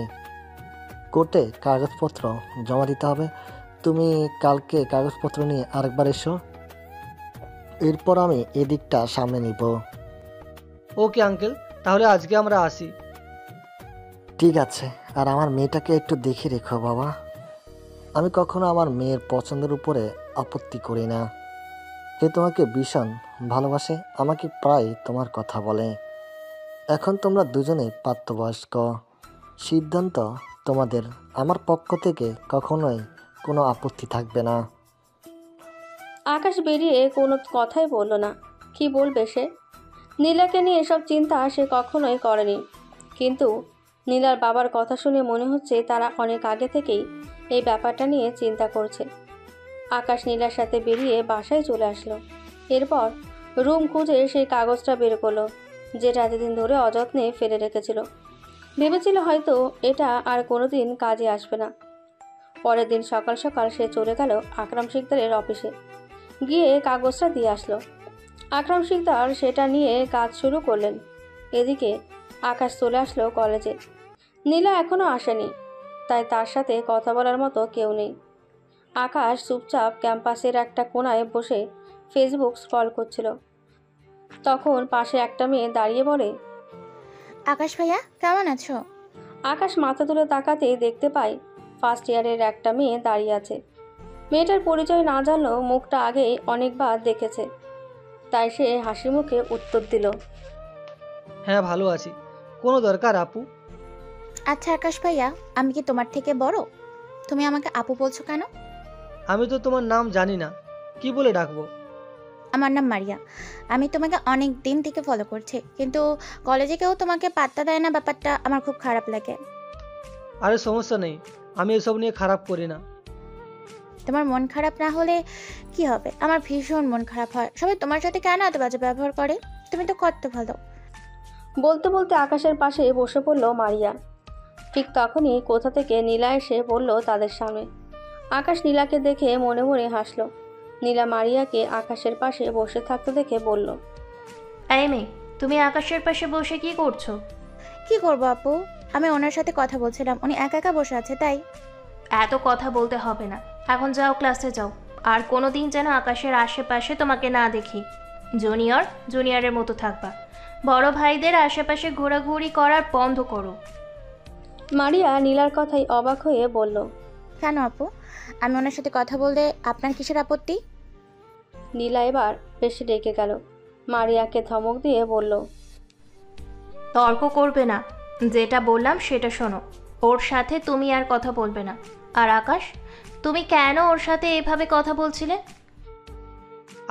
কোর্টে কাগজপত্র জমা দিতে হবে। তুমি কালকে কাগজপত্র নিয়ে আরেকবার এসো, এরপর আমি এদিকটা সামনে নিব। ওকে আঙ্কেল, তাহলে আজকে আমরা আসি। ঠিক আছে, আর আমার মেয়েটাকে একটু দেখে রেখো বাবা। আমি কখনো আমার মেয়ের পছন্দের উপরে আপত্তি করি না। সে তোমাকে ভীষণ ভালোবাসে, আমাকে প্রায় তোমার কথা বলে। এখন তোমরা দুজনেই প্রাপ্তবয়স্ক, সিদ্ধান্ত তোমাদের। আমার পক্ষ থেকে কখনোই কোনো আপত্তি থাকবে না। আকাশ বেরিয়ে কোনো কথাই বলল না। কি বলবে সে? নীলাকে নিয়ে এসব চিন্তা সে কখনোই করেনি, কিন্তু নীলার বাবার কথা শুনে মনে হচ্ছে তারা অনেক আগে থেকেই এই ব্যাপারটা নিয়ে চিন্তা করছে। আকাশ নীলার সাথে বেরিয়ে বাসায় চলে আসলো। এরপর রুম খুঁজে সেই কাগজটা বের করলো, যেটা এতদিন ধরে অযত্নে ফেলে রেখেছিল। ভেবেছিল হয়তো এটা আর কোনোদিন কাজে আসবে না। পরের দিন সকাল সকাল সে চলে গেল আকরাম শিকদারের অফিসে, গিয়ে কাগজটা দিয়ে আসলো। আকরাম শিকদার সেটা নিয়ে কাজ শুরু করলেন। এদিকে আকাশ চলে আসলো কলেজে। নীলা এখনও আসেনি, তাই তার সাথে কথা বলার মতো কেউ নেই। আকাশ চুপচাপ ক্যাম্পাসের একটা কোণায় বসে ফেসবুক স্ক্রল করছিল। তখন পাশে একটা মেয়ে দাঁড়িয়ে বলে, আকাশ ভাইয়া কেমন আছো? আকাশ মাথা তুলে তাকাতে দেখতে পায় ফার্স্ট ইয়ারের একটা মেয়ে দাঁড়িয়ে আছে। মেয়েটার পরিচয় না জানলেও মুখটা আগে অনেকবার দেখেছে, তাই সে হাসি মুখে উত্তর দিল, হ্যাঁ ভালো আছি, কোনো দরকার আপু? আচ্ছা আকাশ ভাইয়া, আমি কি তোমার থেকে বড়? তুমি আমাকে আপু বলছো কেন? আমি তো তোমার নাম জানি না, কি বলে ডাকবো? আমার নাম মারিয়া। আমি তোমাকে অনেক দিন থেকে ফলো করছি, কিন্তু কলেজে কেউ তোমাকে পাত্তা দেয় না, ব্যাপারটা আমার খুব খারাপ লাগে। আরে সমস্যা নেই, আমি এসব নিয়ে খারাপ করি না। তোমার মন খারাপ না হলে কি হবে? আমার ভীষণ মন খারাপ হয়। সবাই তোমার সাথে কেন এত বাজে ব্যবহার করে? তুমি তো কত ভালো। বলতে বলতে আকাশের পাশে বসে পড়ল মারিয়া। ঠিক তখনই কোথা থেকে নীলা এসে বলল তাদের সামনে। আকাশ নীলাকে দেখে মনে মনে হাসলো। নীলা মারিয়াকে আকাশের পাশে বসে থাকতে দেখে বলল, এই মেয়ে, তুমি আকাশের পাশে বসে কি করছো? কি করবো আপু, আমি ওনার সাথে কথা বলছিলাম, উনি একা একা বসে আছে তাই। এত কথা বলতে হবে না, এখন যাও ক্লাসে যাও। আর কোনো দিন যেন আকাশের আশেপাশে তোমাকে না দেখি। জুনিয়রের মতো থাকবা। বড় ভাইদের আশেপাশে ঘোরাঘুরি করার বন্ধ করো। মারিয়া নীলার কথাই অবাক হয়ে বলল, কেন আপু, আমি ওনার সাথে কথা বলতে আপনার কিসের আপত্তি? নীলা এবার বেশি রেগে গেল। মারিয়াকে ধমক দিয়ে বলল, তর্ক করবে না, যেটা বললাম সেটা শোনো। ওর সাথে তুমি আর কথা বলবে না। আর আকাশ, তুমি কেন ওর সাথে এভাবে কথা বলছিলে?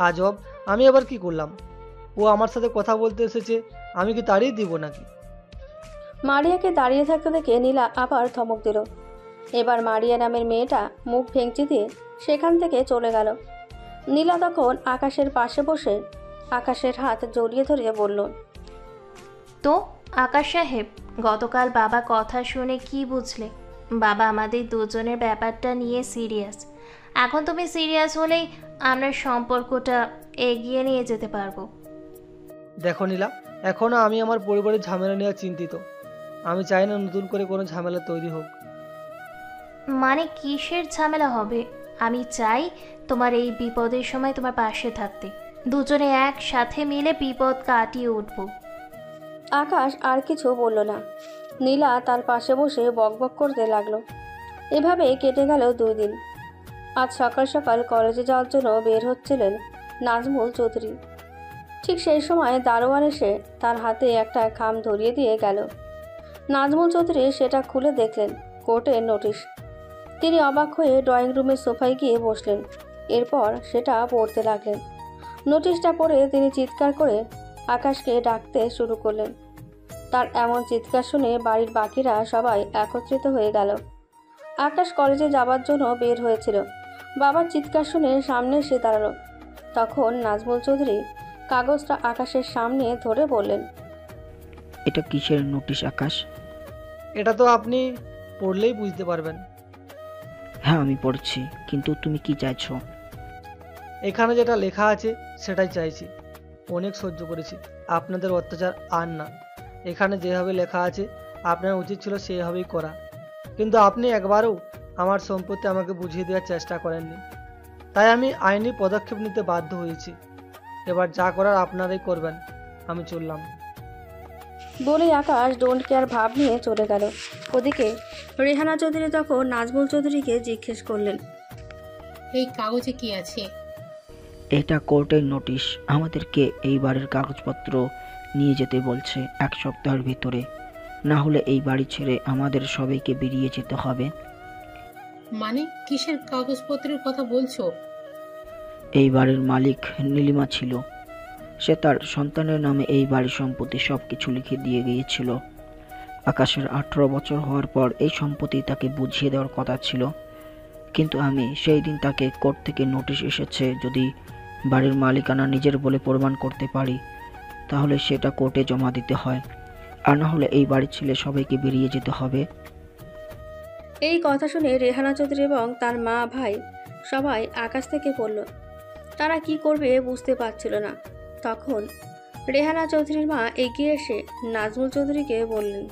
আজব, আমি আবার কি করলাম? ও আমার সাথে কথা বলতে এসেছে, আমি কি তাড়িয়ে দিব নাকি? মারিয়াকে দাঁড়িয়ে থাকতে দেখে নীলা আবার ধমক দিল। এবার মারিয়া নামের মেয়েটা মুখ ভেঙচি দিয়ে সেখান থেকে চলে গেল। নীলা তখন আকাশের পাশে বসে আকাশের হাত জড়িয়ে ধরে বলল, তো আকাশ সাহেব, গতকাল বাবা কথা শুনে কি বুঝলে? বাবা আমাদের দুজনের ব্যাপারটা নিয়ে সিরিয়াস। এখন তুমি সিরিয়াস হলেই আমরা সম্পর্কটা এগিয়ে নিয়ে যেতে পারবো। দেখো নীলা, এখনও আমি আমার পরিবারের ঝামেলা নিয়ে চিন্তিত। আমি চাই না নতুন করে কোনো ঝামেলা তৈরি হোক। মানে কিসের ঝামেলা হবে? আমি চাই তোমার এই বিপদের সময় তোমার পাশে থাকতে। দুজনে একসাথে মিলে বিপদ কাটিয়ে উঠবো। আকাশ আর কিছু বলল না। নীলা তার পাশে বসে বকবক করতে লাগলো। এভাবে কেটে গেল 2 দিন। আজ সকাল সকাল কলেজে যাওয়ার জন্য বের হচ্ছিলেন নাজমুল চৌধুরী। ঠিক সেই সময় দারোয়ান এসে তার হাতে একটা খাম ধরিয়ে দিয়ে গেল। নাজমুল চৌধুরী সেটা খুলে দেখলেন কোর্টের নোটিশ। তিনি অবাক হয়ে ড্রয়িং রুমের সোফায় গিয়ে বসলেন। এরপর সেটা পড়তে লাগলেন। নোটিশটা পড়ে তিনি চিৎকার করে আকাশকে ডাকতে শুরু করলেন। তার এমন চিৎকার শুনে বাড়ির বাকিরা সবাই একত্রিত হয়ে গেল। আকাশ কলেজে যাবার জন্য বের হয়েছিল। বাবার চিৎকার শুনে সামনে এসে দাঁড়ালো। তখন নাজমুল চৌধুরী কাগজটা আকাশের সামনে ধরে বললেন, এটা কিসের নোটিশ আকাশ? এটা তো আপনি পড়লেই বুঝতে পারবেন। হ্যাঁ আমি পড়ছি, কিন্তু তুমি কি চাইছো? এখানে যেটা লেখা আছে সেটাই চাইছি। অনেক সহ্য করেছি আপনাদের অত্যাচার, আর না। এখানে যেভাবে লেখা আছে আপনার উচিত ছিল সেভাবেই করা, কিন্তু আপনি একবারও আমার সম্পত্তি আমাকে বুঝিয়ে দেওয়ার চেষ্টা করেননি। তাই আমি আইনি পদক্ষেপ নিতে বাধ্য হয়েছি। এবার যা করার আপনারাই করবেন, আমি চললাম। বলে আকাশ ডোন্ট কেয়ার ভাব নিয়ে চলে গেল। ওদিকে রেহানা চৌধুরী তখন নাজমুল চৌধুরীকে জিজ্ঞেস করলেন, এই কাগজে কি আছে? এটা কোর্টের নোটিশ। আমাদেরকে এই বাড়ির কাগজপত্র নিয়ে যেতে বলছে 1 সপ্তাহের ভিতরে, না হলে এই বাড়ি ছেড়ে আমাদের সবাইকে বেরিয়ে যেতে হবে। মানে কিসের কাগজপত্রের কথা বলছো? এই বাড়ির মালিক নীলিমা ছিল, সে তার সন্তানের নামে এই বাড়ির সম্পত্তি সব কিছু লিখে দিয়ে গিয়েছিল। আকাশের 18 বছর হওয়ার পর এই সম্পত্তি তাকে বুঝিয়ে দেওয়ার কথা ছিল, কিন্তু আমি সেই দিন তাকে কোর্ট থেকে নোটিশ এসেছে, যদি বাড়ির মালিকানা নিজের বলে প্রমাণ করতে পারি তাহলে সেটা কোর্টে জমা দিতে হয়, আর না হলে এই বাড়ির ছেলে সবাইকে বেরিয়ে যেতে হবে। এই কথা শুনে রেহানা চৌধুরী এবং তার মা ভাই সবাই আকাশ থেকে পড়ল। তারা কি করবে বুঝতে পারছিল না। তখন রেহানা চৌধুরীর মা এগিয়ে এসে নাজমুল চৌধুরীকে বললেন,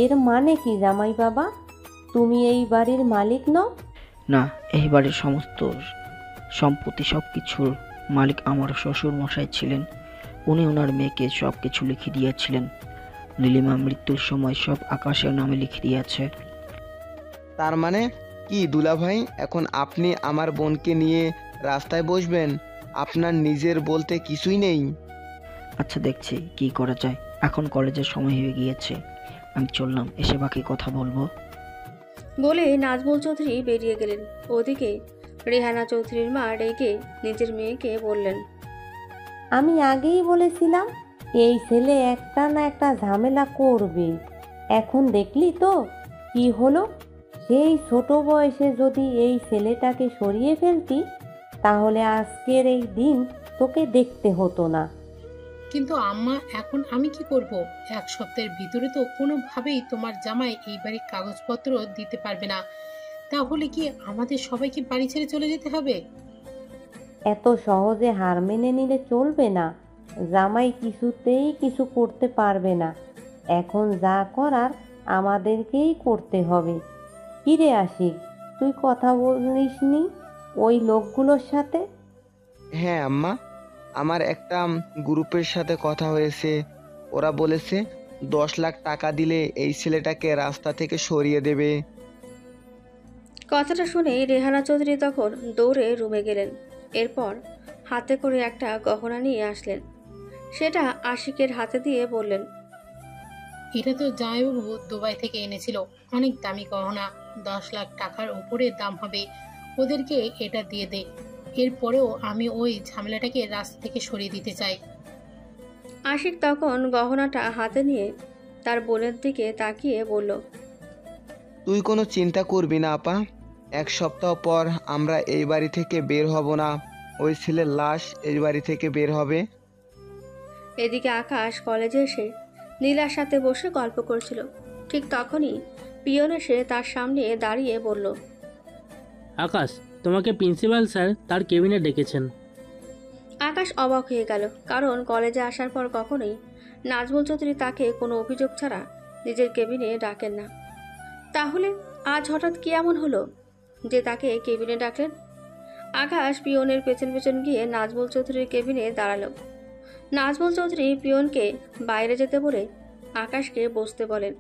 এর মানে কি জামাই বাবা, তুমি এই বাড়ির মালিক নও? না, এই বাড়ির সমস্ত সম্পত্তি সব কিছুর মালিক আমার শ্বশুর মশাই ছিলেন। উনি ওনার মেয়েকে সব কিছু লিখে দিয়েছিলেন। নীলিমা মৃত্যুর সময় সব আকাশের নামে লিখে দিয়েছে। তার মানে কি দুলাভাই, এখন আপনি আমার বোনকে নিয়ে রাস্তায় বসবেন? আপনার নিজের বলতে কিছুই নেই? আচ্ছা, দেখছি কি করা যায়। এখন কলেজের সময় হয়ে গিয়েছে, আমি চললাম, এসে বাকি কথা বলবো। বলে নাজমুল চৌধুরী বেরিয়ে গেলেন। ওদিকে রেহানা চৌধুরীর মা রেগে নিজের মেয়েকে বললেন, আমি আগেই বলেছিলাম এই ছেলে একটা না একটা ঝামেলা করবে। এখন দেখলি তো কি হলো? সেই ছোট বয়সে যদি এই ছেলেটাকে সরিয়ে ফেলতি তাহলে আজকের এই দিন তোকে দেখতে হতো না। কিন্তু আম্মা, এখন আমি কি করব? 1 সপ্তাহের ভিতরে তো কোনোভাবেই তোমার জামাই এই বাড়ির কাগজপত্র দিতে পারবে না। তাহলে কি আমাদের সবাইকে বাড়ি ছেড়ে চলে যেতে হবে? এত সহজে হার মেনে নিলে চলবে না। জামাই কিছুতেই কিছু করতে পারবে না। এখন যা করার আমাদেরকেই করতে হবে। কিরে আশিক, তুই কথা বলিসনি ওই লোকগুলোর সাথে? হ্যাঁ আম্মা, আমার একটা গ্রুপের সাথে কথা হয়েছে। ওরা বলেছে 10 লাখ টাকা দিলে এই ছেলেটাকে রাস্তা থেকে সরিয়ে দেবে। কথাটা শুনে রেহানা চৌধুরী তখন দৌড়ে রুমে গেলেন। এরপর হাতে করে একটা গহনা নিয়ে আসলেন। সেটা আশিকের হাতে দিয়ে বললেন, এটা তো জামাইবাবু দুবাই থেকে এনেছিল, অনেক দামি গহনা, 10 লাখ টাকার উপরে দাম হবে। ওদেরকে এটা দিয়ে দে। এরপরেও আমি ওই ঝামেলাটাকে রাস্তা থেকে সরিয়ে দিতে চাই। আশিক তখন গহনাটা হাতে নিয়ে তার বোনের দিকে তাকিয়ে বলল, তুই কোনো চিন্তা করবি না আপা, 1 সপ্তাহ পর আমরা এই বাড়ি থেকে বের হব না। ওই ছেলের লাশ এই বাড়ি থেকে বের হবে। এদিকে আকাশ কলেজে এসে নীলার সাথে বসে গল্প করছিল। ঠিক তখনই পিয়ন এসে তার সামনে দাঁড়িয়ে বলল, আকাশ, তোমাকে প্রিন্সিপাল স্যার তার কেবিনে ডেকেছেন। আকাশ অবাক হয়ে গেল, কারণ কলেজে আসার পর কখনোই নাজমুল চৌধুরী তাকে কোনো অভিযোগ ছাড়া নিজের কেবিনে ডাকেন না। তাহলে আজ হঠাৎ কি এমন হলো যে তাকে কেবিনে ডাকলেন? আকাশ পিয়নের পেছন পেছন গিয়ে নাজমুল চৌধুরীর কেবিনে দাঁড়ালো। নাজমুল চৌধুরী পিয়নকে বাইরে যেতে বলে আকাশকে বসতে বলেন।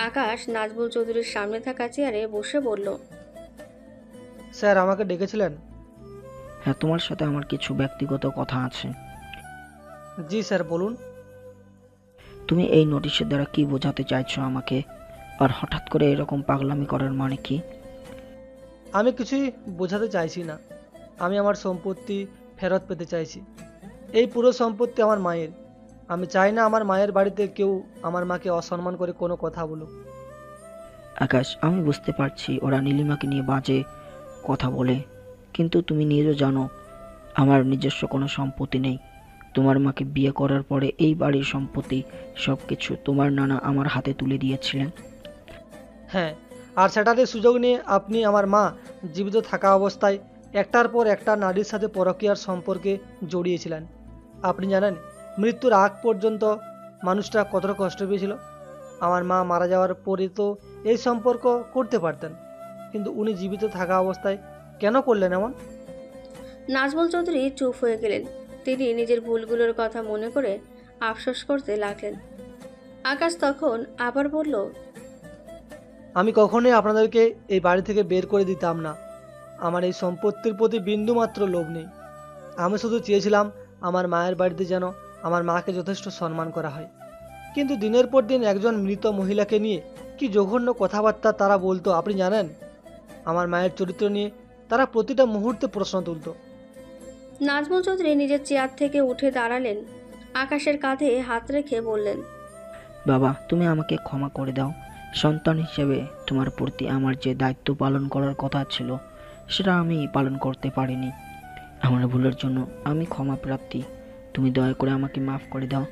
আকাশ নাজমুল চৌধুরীর সামনে থাকা চেয়ারে বসে বলল, স্যার আমাকে ডেকেছিলেন? হ্যাঁ, তোমার সাথে আমার কিছু ব্যক্তিগত কথা আছে। জি স্যার, বলুন। তুমি এই নোটিশের দ্বারা কি বোঝাতে চাইছো আমাকে, আর হঠাৎ করে এরকম পাগলামি করার মানে কি? আমি কিছুই বোঝাতে চাইছি না। আমি আমার সম্পত্তি ফেরত পেতে চাইছি। এই পুরো সম্পত্তি আমার মায়ের। আমি চাই না আমার মায়ের বাড়িতে কেউ আমার মাকে অসম্মান করে কোনো কথা বলুক। আকাশ, আমি বুঝতে পারছি ওরা নীলিমাকে নিয়ে বাজে কথা বলে, কিন্তু তুমি নিজেও জানো আমার নিজস্ব কোনো সম্পত্তি নেই। তোমার মাকে বিয়ে করার পরে এই বাড়ির সম্পত্তি সব কিছু তোমার নানা আমার হাতে তুলে দিয়েছিলেন। হ্যাঁ, আর সেটাতে সুযোগ নিয়ে আপনি আমার মা জীবিত থাকা অবস্থায় একটার পর একটা নারীর সাথে পরকীয়ার সম্পর্কে জড়িয়েছিলেন। আপনি জানেন মৃত্যুর আগ পর্যন্ত মানুষটা কতটা কষ্ট পেয়েছিল? আমার মা মারা যাওয়ার পরে তো এই সম্পর্ক করতে পারতেন, কিন্তু উনি জীবিত থাকা অবস্থায় কেন করলেন এমন? নাজমুল চৌধুরী চুপ হয়ে গেলেন। তিনি নিজের ভুলগুলোর কথা মনে করে আফসোস করতে লাগলেন। আকাশ তখন আবার বলল, আমি কখনোই আপনাদেরকে এই বাড়ি থেকে বের করে দিতাম না। আমার এই সম্পত্তির প্রতি বিন্দুমাত্র লোভ নেই। আমি শুধু চেয়েছিলাম আমার মায়ের বাড়িতে যেন আমার মাকে যথেষ্ট সম্মান করা হয়। কিন্তু দিনের পর দিন একজন মৃত মহিলাকে নিয়ে কি জঘন্য কথাবার্তা তারা বলতো আপনি জানেন? আমার মায়ের চরিত্র নিয়ে তারা প্রতিটা মুহূর্তে প্রশ্ন তুলত। নাজমুল চৌধুরী নিজের চেয়ার থেকে উঠে দাঁড়ালেন, আকাশের কাঁধে হাত রেখে বললেন, বাবা, তুমি আমাকে ক্ষমা করে দাও। সন্তান হিসেবে তোমার প্রতি আমার যে দায়িত্ব পালন করার কথা ছিল সেটা আমি পালন করতে পারিনি। আমার ভুলের জন্য আমি ক্ষমা প্রার্থী। তুমি দয়া করে আমাকে মাফ করে দাও।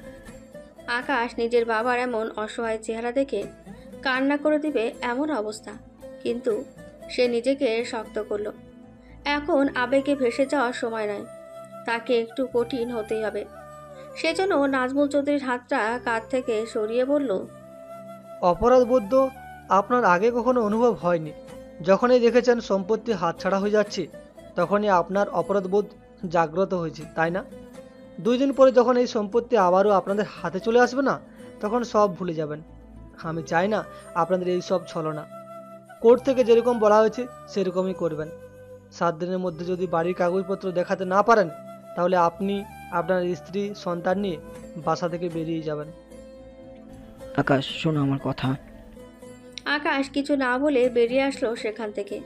আকাশ নিজের বাবার এমন অসহায় চেহারা দেখে কান্না করে দিবে এমন অবস্থা, কিন্তু সে নিজেকে শক্ত করল। এখন আবেগে ভেসে যাওয়ার সময় নয়, তাকে একটু কঠিন হতেই হবে। সেজন্য নাজমুল চৌধুরীর হাতটা কাঁধ থেকে সরিয়ে বলল, অপরাধবোধ তো আপনার আগে কখনো অনুভব হয়নি। যখনই দেখেছেন সম্পত্তি হাতছাড়া হয়ে যাচ্ছে তখনই আপনার অপরাধবোধ জাগ্রত হয়েছে, তাই না? 2 দিন পরে যখন এই সম্পত্তি আবারও আপনাদের হাতে চলে আসবে না, তখন সব ভুলে যাবেন। আমি চাই না আপনাদের এই সব ছলনা। কোর্ট থেকে যেরকম বলা হয়েছে সেরকমই করবেন। 7 দিনের মধ্যে যদি বাড়ির কাগজপত্র দেখাতে না পারেন তাহলে আপনি আপনার স্ত্রী সন্তান নিয়ে বাসা থেকে বেরিয়ে যাবেন। আকাশ, শোনো আমার কথা। আকাশ কিছু না বলে বেরিয়ে আসলো সেখান থেকে।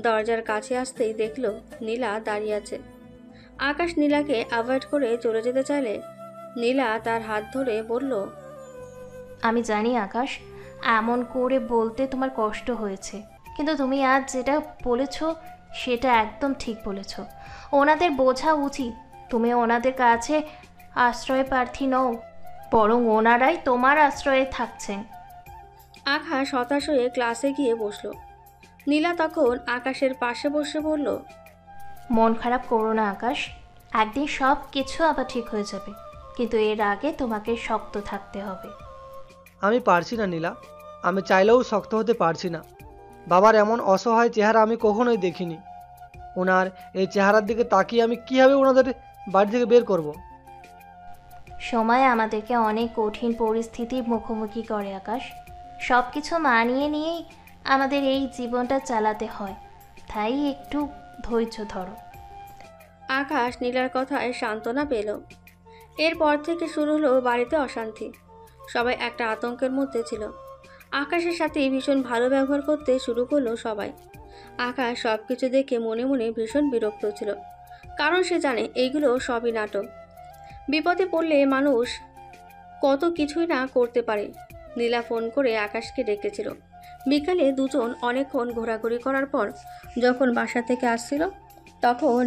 দরজার কাছে আসতেই দেখলো নীলা দাঁড়িয়ে আছে। আকাশ নীলাকে অ্যাভয়েড করে চলে যেতে চাইলে নীলা তার হাত ধরে বলল, আমি জানি আকাশ, এমন করে বলতে তোমার কষ্ট হয়েছে, কিন্তু তুমি আজ যেটা বলেছ সেটা একদম ঠিক বলেছ। ওনাদের বোঝা উচিত তুমি ওনাদের কাছে আশ্রয় প্রার্থী নও, বরং ওনারাই তোমার আশ্রয়ে থাকছেন। আকাশ হতাশ হয়ে ক্লাসে গিয়ে বসলো। নীলা তখন আকাশের পাশে বসে বলল, মন খারাপ করো না আকাশ, একদিন সব কিছু আবার ঠিক হয়ে যাবে, কিন্তু এর আগে তোমাকে শক্ত থাকতে হবে। আমি পারছি না নীলা, আমি চাইলেও শক্ত হতে পারছি না। বাবার এমন অসহায় চেহারা আমি কখনোই দেখিনি। ওনার এই চেহারার দিকে তাকিয়ে আমি কীভাবে ওনাদের বাড়ি থেকে বের করব? সময় আমাদেরকে অনেক কঠিন পরিস্থিতির মুখোমুখি করে আকাশ। সব কিছু মানিয়ে নিয়েই আমাদের এই জীবনটা চালাতে হয়, তাই একটু ধৈর্য ধরো। আকাশ নীলার কথায় সান্ত্বনা পেল। এরপর থেকে শুরু হলো বাড়িতে অশান্তি। সবাই একটা আতঙ্কের মধ্যে ছিল। আকাশের সাথে ভীষণ ভালো ব্যবহার করতে শুরু করলো সবাই। আকাশ সব কিছু দেখে মনে মনে ভীষণ বিরক্ত ছিল, কারণ সে জানে এইগুলো সবই নাটক। বিপদে পড়লে মানুষ কত কিছুই না করতে পারে। নীলা ফোন করে আকাশকে ডেকেছিল। বিকালে দুজন অনেকক্ষণ ঘোরাঘুরি করার পর যখন বাসা থেকে আসছিল তখন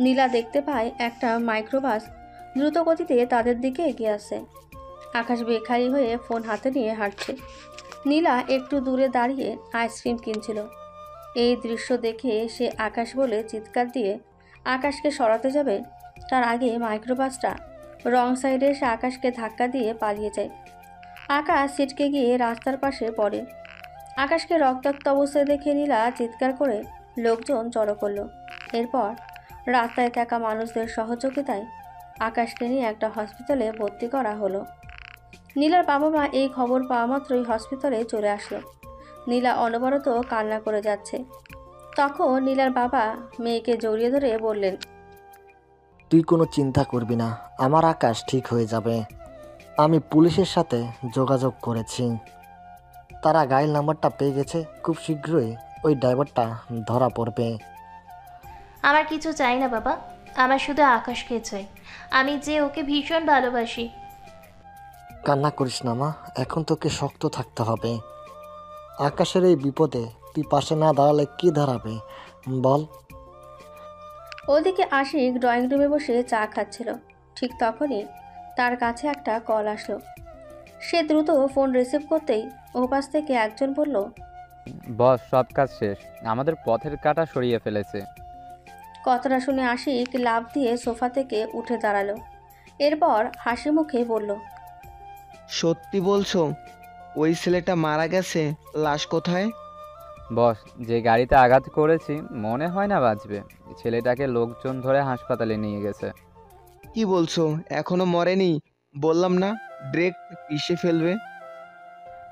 নীলা দেখতে পায় একটা মাইক্রোবাস দ্রুত গতিতে তাদের দিকে এগিয়ে আসে। আকাশ বেখারি হয়ে ফোন হাতে নিয়ে হাঁটছে। নীলা একটু দূরে দাঁড়িয়ে আইসক্রিম কিনছিল। এই দৃশ্য দেখে সে আকাশ বলে চিৎকার দিয়ে আকাশকে সরাতে যাবে, তার আগে মাইক্রোবাসটা রং সাইডে এসে আকাশকে ধাক্কা দিয়ে পালিয়ে যায়। আকাশ ছিটকে গিয়ে রাস্তার পাশে পড়ে। আকাশকে রক্তাক্ত অবস্থায় দেখে নীলা চিৎকার করে লোকজন জড়ো করলো। এরপর রাস্তায় থাকা মানুষদের সহযোগিতায় আকাশকে নিয়ে একটা হসপিটালে ভর্তি করা হলো। নীলার বাবা মা এই খবর পাওয়া মাত্রই হসপিটালে চলে আসলো। নীলা অনবরত কান্না করে যাচ্ছে। তখন নীলার বাবা মেয়েকে জড়িয়ে ধরে বললেন, তুই কোনো চিন্তা করবি না, আমার আকাশ ঠিক হয়ে যাবে। আমি পুলিশের সাথে যোগাযোগ করেছি, তারা গাড়ির নাম্বারটা পেয়ে গেছে। খুব শীঘ্রই ওই ড্রাইভারটা ধরা পড়বে। আমার কিছু চাই না বাবা, আমার শুধু আকাশকে চাই। আমি যে ওকে ভীষণ ভালোবাসি। কান্না করিস না মা, এখন তোকে শক্ত থাকতে হবে। আকাশের এই বিপদে তুই পাশে না দাঁড়ালে কি দাঁড়াবে বল? ওদিকে আশিক ড্রয়িং রুমে বসে চা খাচ্ছিল। ঠিক তখনই তার কাছে একটা কল আসলো। সে দ্রুত ফোন রিসিভ করতেই ওপাশ থেকে একজন বলল, বস, সব কাজ শেষ, আমাদের পথের কাঁটা সরিয়ে ফেলেছে। কথাটা শুনে আশিক লাফ দিয়ে সোফা থেকে উঠে দাঁড়ালো। এরপর হাসি মুখে বলল, সত্যি বলছো? ওই ছেলেটা মারা গেছে? লাশ কোথায়? বস, যে গাড়িতে আঘাত করেছি মনে হয় না বাঁচবে। ছেলেটাকে লোকজন ধরে হাসপাতালে নিয়ে গেছে। কি বলছো? এখনো মরেনি? বললাম না ডিরেক্ট পিষে ফেলবে।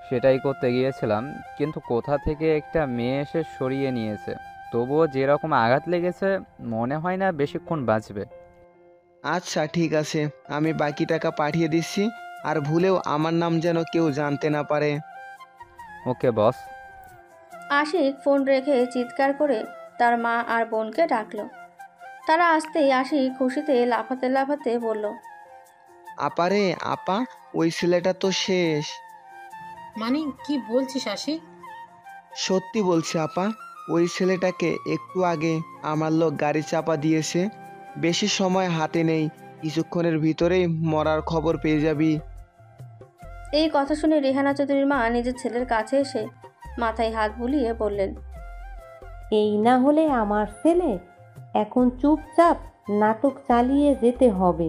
সেটাই করতে গিয়েছিলাম, কিন্তু কোথা থেকে একটা মেয়ে এসে সরিয়ে নিয়েছে। তবুও যেরকম আঘাত লেগেছে মনে হয় না বেশিক্ষণ বাঁচবে। আচ্ছা ঠিক আছে, আমি বাকি টাকা পাঠিয়ে দিচ্ছি, আর ভুলেও আমার নাম যেন কেউ জানতে না পারে। ওকে বস। আশিক ফোন রেখে চিৎকার করে তার মা আর বোনকে ডাকলো। তারা আসতেই আশি খুশিতে লাফাতে লাফাতে বলল, আপারে আপা, ওই ছেলেটা তো শেষ। মানে কি বলছিস আশিক? সত্যি বলছি আপা, ওই ছেলেটাকে একটু আগে আমার লোক গাড়ি চাপা দিয়েছে। বেশি সময় হাতে নেই, কিছুক্ষণের ভিতরেই মরার খবর পেয়ে যাবি। এই কথা শুনে রেহানা চৌধুরীর মা নিজের ছেলের কাছে এসে মাথায় হাত বুলিয়ে বললেন, এই না হলে আমার ছেলে, এখন চুপচাপ নাটক চালিয়ে যেতে হবে,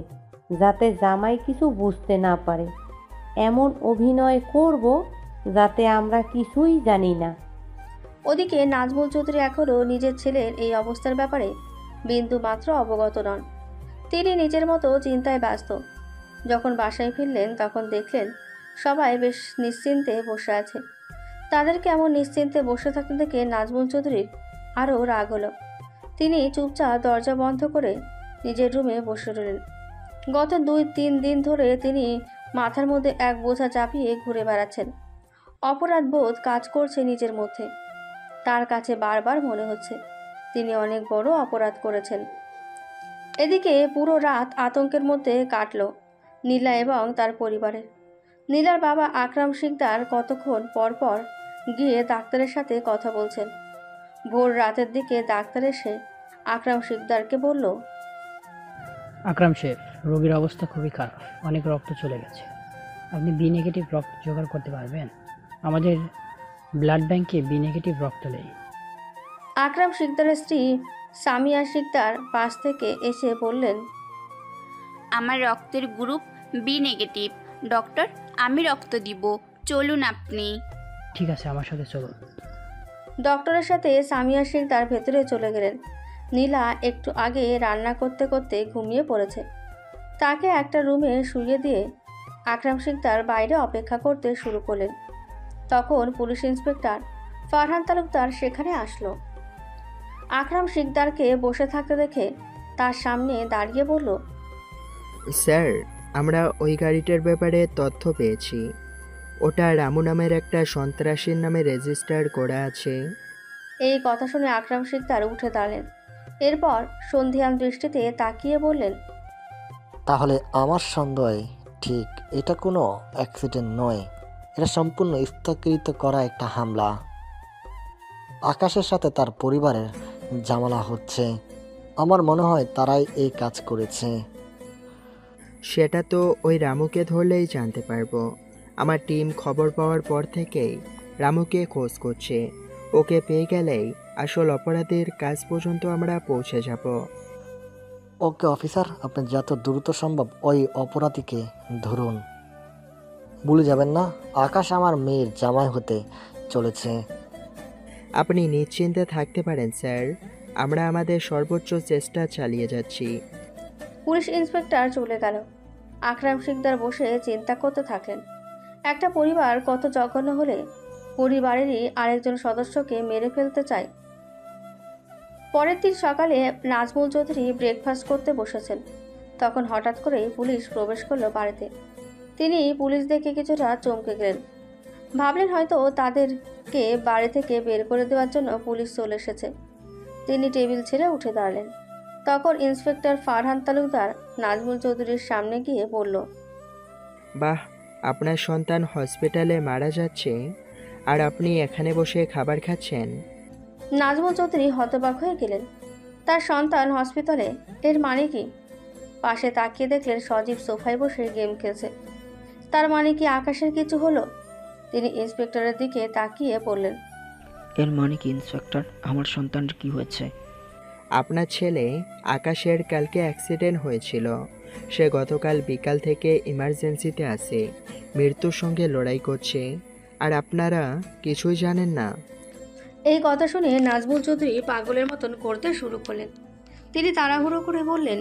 যাতে জামাই কিছু বুঝতে না পারে। এমন অভিনয় করব যাতে আমরা কিছুই জানি না। ওদিকে নাজমুল চৌধুরী এখনও নিজের ছেলের এই অবস্থার ব্যাপারে বিন্দু মাত্র অবগত নন। তিনি নিজের মতো চিন্তায় ব্যস্ত। যখন বাসায় ফিরলেন তখন দেখলেন সবাই বেশ নিশ্চিন্তে বসে আছে। তাদেরকে এমন নিশ্চিন্তে বসে থাকতে দেখে নাজমুল চৌধুরীর আরও রাগ হলো। তিনি চুপচাপ দরজা বন্ধ করে নিজের রুমে বসে রইলেন। গত 2-3 দিন ধরে তিনি মাথার মধ্যে এক বোঝা চাপিয়ে ঘুরে বেড়াচ্ছেন। অপরাধ বোধ কাজ করছে নিজের মধ্যে। তার কাছে বারবার মনে হচ্ছে তিনি অনেক বড় অপরাধ করেছেন। এদিকে পুরো রাত আতঙ্কের মধ্যে কাটল নীলা এবং তার পরিবারের। নীলার বাবা আকরাম শিকদার কতক্ষণ পরপর গিয়ে ডাক্তারের সাথে কথা বলছেন। ভোর রাতের দিকে ডাক্তার এসে আকরাম শিকদারকে বলল, আকরাম শেখ, রোগীর অবস্থা খুবই খারাপ, অনেক রক্ত চলে গেছে। আপনি বি নেগেটিভ রক্ত জোগাড় করতে পারবেন? আমাদের ব্লাড ব্যাংকে বি নেগেটিভ রক্ত নেই। আকরাম শিকদারের স্ত্রী সামিয়া শিকদার পাশ থেকে এসে বললেন, আমার রক্তের গ্রুপ বি নেগেটিভ। ডক্টর, আমি রক্ত দিব, চলুন আপনি। ঠিক আছে, আমার সাথে চলুন। ডক্টরের সাথে সামিয়া শিকদার ভেতরে চলে গেলেন। নীলা একটু আগে রান্না করতে করতে ঘুমিয়ে পড়েছে। তাকে একটা রুমে শুইয়ে দিয়ে আকরাম শিকদার বাইরে অপেক্ষা করতে শুরু করলেন। তখন পুলিশ ইন্সপেক্টর ফারহান তালুকদার সেখানে আসলো। আকরাম শিকদারকে বসে থাকতে দেখে তার সামনে দাঁড়িয়ে বলল, স্যার, আমরা ওই গাড়িটার ব্যাপারে তথ্য পেয়েছি। ওটা রামু নামের একটা সন্ত্রাসীর নামে রেজিস্টার করা আছে। এই কথা শুনে আকরাম শিকদার উঠে দাঁড়ালেন। এরপর সন্ধিয়ান দৃষ্টিতে তাকিয়ে বললেন, তাহলে আমার সন্দেহ ঠিক, এটা কোনো অ্যাক্সিডেন্ট নয়, এটা সম্পূর্ণ স্থগিত করা একটা হামলা। আকাশের সাথে তার পরিবারের ঝামেলা হচ্ছে। আমার মনে হয় তারাই এই কাজ করেছে। সেটা তো ওই রামুকে ধরলেই জানতে পারবো। আমার টিম খবর পাওয়ার পর থেকেই রামুকে খোঁজ করছে। ওকে পেয়ে গেলেই আসল অপরাধীর কাজ পর্যন্ত আমরা পৌঁছে যাব। ওকে অফিসার, আপনি যত দ্রুত সম্ভব ওই অপরাধীকে ধরুন। ভুলে যাবেন না, আকাশ আমার মেয়ের জামাই হতে চলেছে। আপনি নিশ্চিন্তে থাকতে পারেন স্যার, আমরা আমাদের সর্বোচ্চ চেষ্টা চালিয়ে যাচ্ছি। পুলিশ ইন্সপেক্টর চলে গেল। আকরাম শিকদার বসে চিন্তা করতে থাকলেন। একটা পরিবার কত জঘন্য হলে পরিবারেরই আরেকজন সদস্যকে মেরে ফেলতে চায়। পরের দিন সকালে নাজমুল চৌধুরী ব্রেকফাস্ট করতে বসেছেন। তখন হঠাৎ করেই পুলিশ প্রবেশ করলো বাড়িতে। তিনি পুলিশ দেখে কিছুটা চমকে গেলেন। ভাবলেন হয়তো তাদেরকে বাড়ি থেকে বের করে দেওয়ার জন্য পুলিশ চলে এসেছে। তিনি টেবিল ছেড়ে উঠে দাঁড়ালেন। তখন ইন্সপেক্টর ফারহান তালুকদার নাজমুল চৌধুরীর সামনে গিয়ে বলল, বাহ, আপনার সন্তান হসপিটালে মারা যাচ্ছে আর আপনি এখানে বসে খাবার খাচ্ছেন। নাজমুল চৌধুরী হতবাক হয়ে গেলেন। তার সন্তান হসপিটালে, এর মানে কি? পাশে তাকিয়ে দেখলেন সজীব সোফায় বসে গেম খেলছে। তার মানে কি আকাশের কিছু হলো? তিনি ইন্সপেক্টরের দিকে তাকিয়ে বললেন, এর মানে কি ইন্সপেক্টর, আমার সন্তানের কি হয়েছে? আপনার ছেলে আকাশের কালকে অ্যাক্সিডেন্ট হয়েছিল। সে গতকাল বিকাল থেকে ইমার্জেন্সিতে আছে, মৃত্যুর সঙ্গে লড়াই করছে, আর আপনারা কিছুই জানেন না। এই কথা শুনে নাজমুল চৌধুরী পাগলের মতন করতে শুরু করলেন। তিনি তাড়াহুড়ো করে বললেন,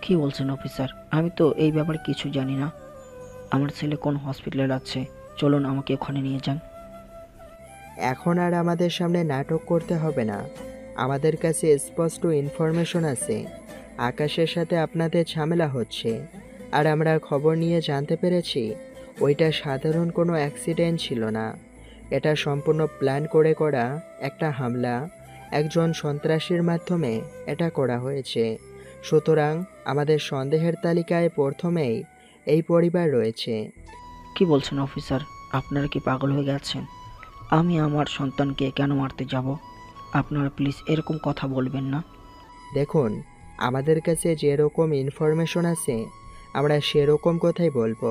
কি বলছেন অফিসার, আমি তো এই ব্যাপারে কিছু জানি না। আমার ছেলে কোন হসপিটালে আছে, চলুন আমাকে ওখানে নিয়ে যান। এখন আর আমাদের সামনে নাটক করতে হবে না। আমাদের কাছে স্পষ্ট ইনফরমেশন আছে আকাশের সাথে আপনাদের ঝামেলা হচ্ছে, আর আমরা খবর নিয়ে জানতে পেরেছি ওইটা সাধারণ কোনো অ্যাক্সিডেন্ট ছিল না। এটা সম্পূর্ণ প্ল্যান করে করা একটা হামলা। একজন সন্ত্রাসীর মাধ্যমে এটা করা হয়েছে। সুতরাং আমাদের সন্দেহের তালিকায় প্রথমেই এই পরিবার রয়েছে। কি বলছেন অফিসার? আপনারা কি পাগল হয়ে গেছেন? আমি আমার সন্তানকে কেন মারতে যাব? আপনারা প্লিজ এরকম কথা বলবেন না। দেখুন, আমাদের কাছে যেরকম ইনফরমেশন আছে আমরা সেরকম কথাই বলবো।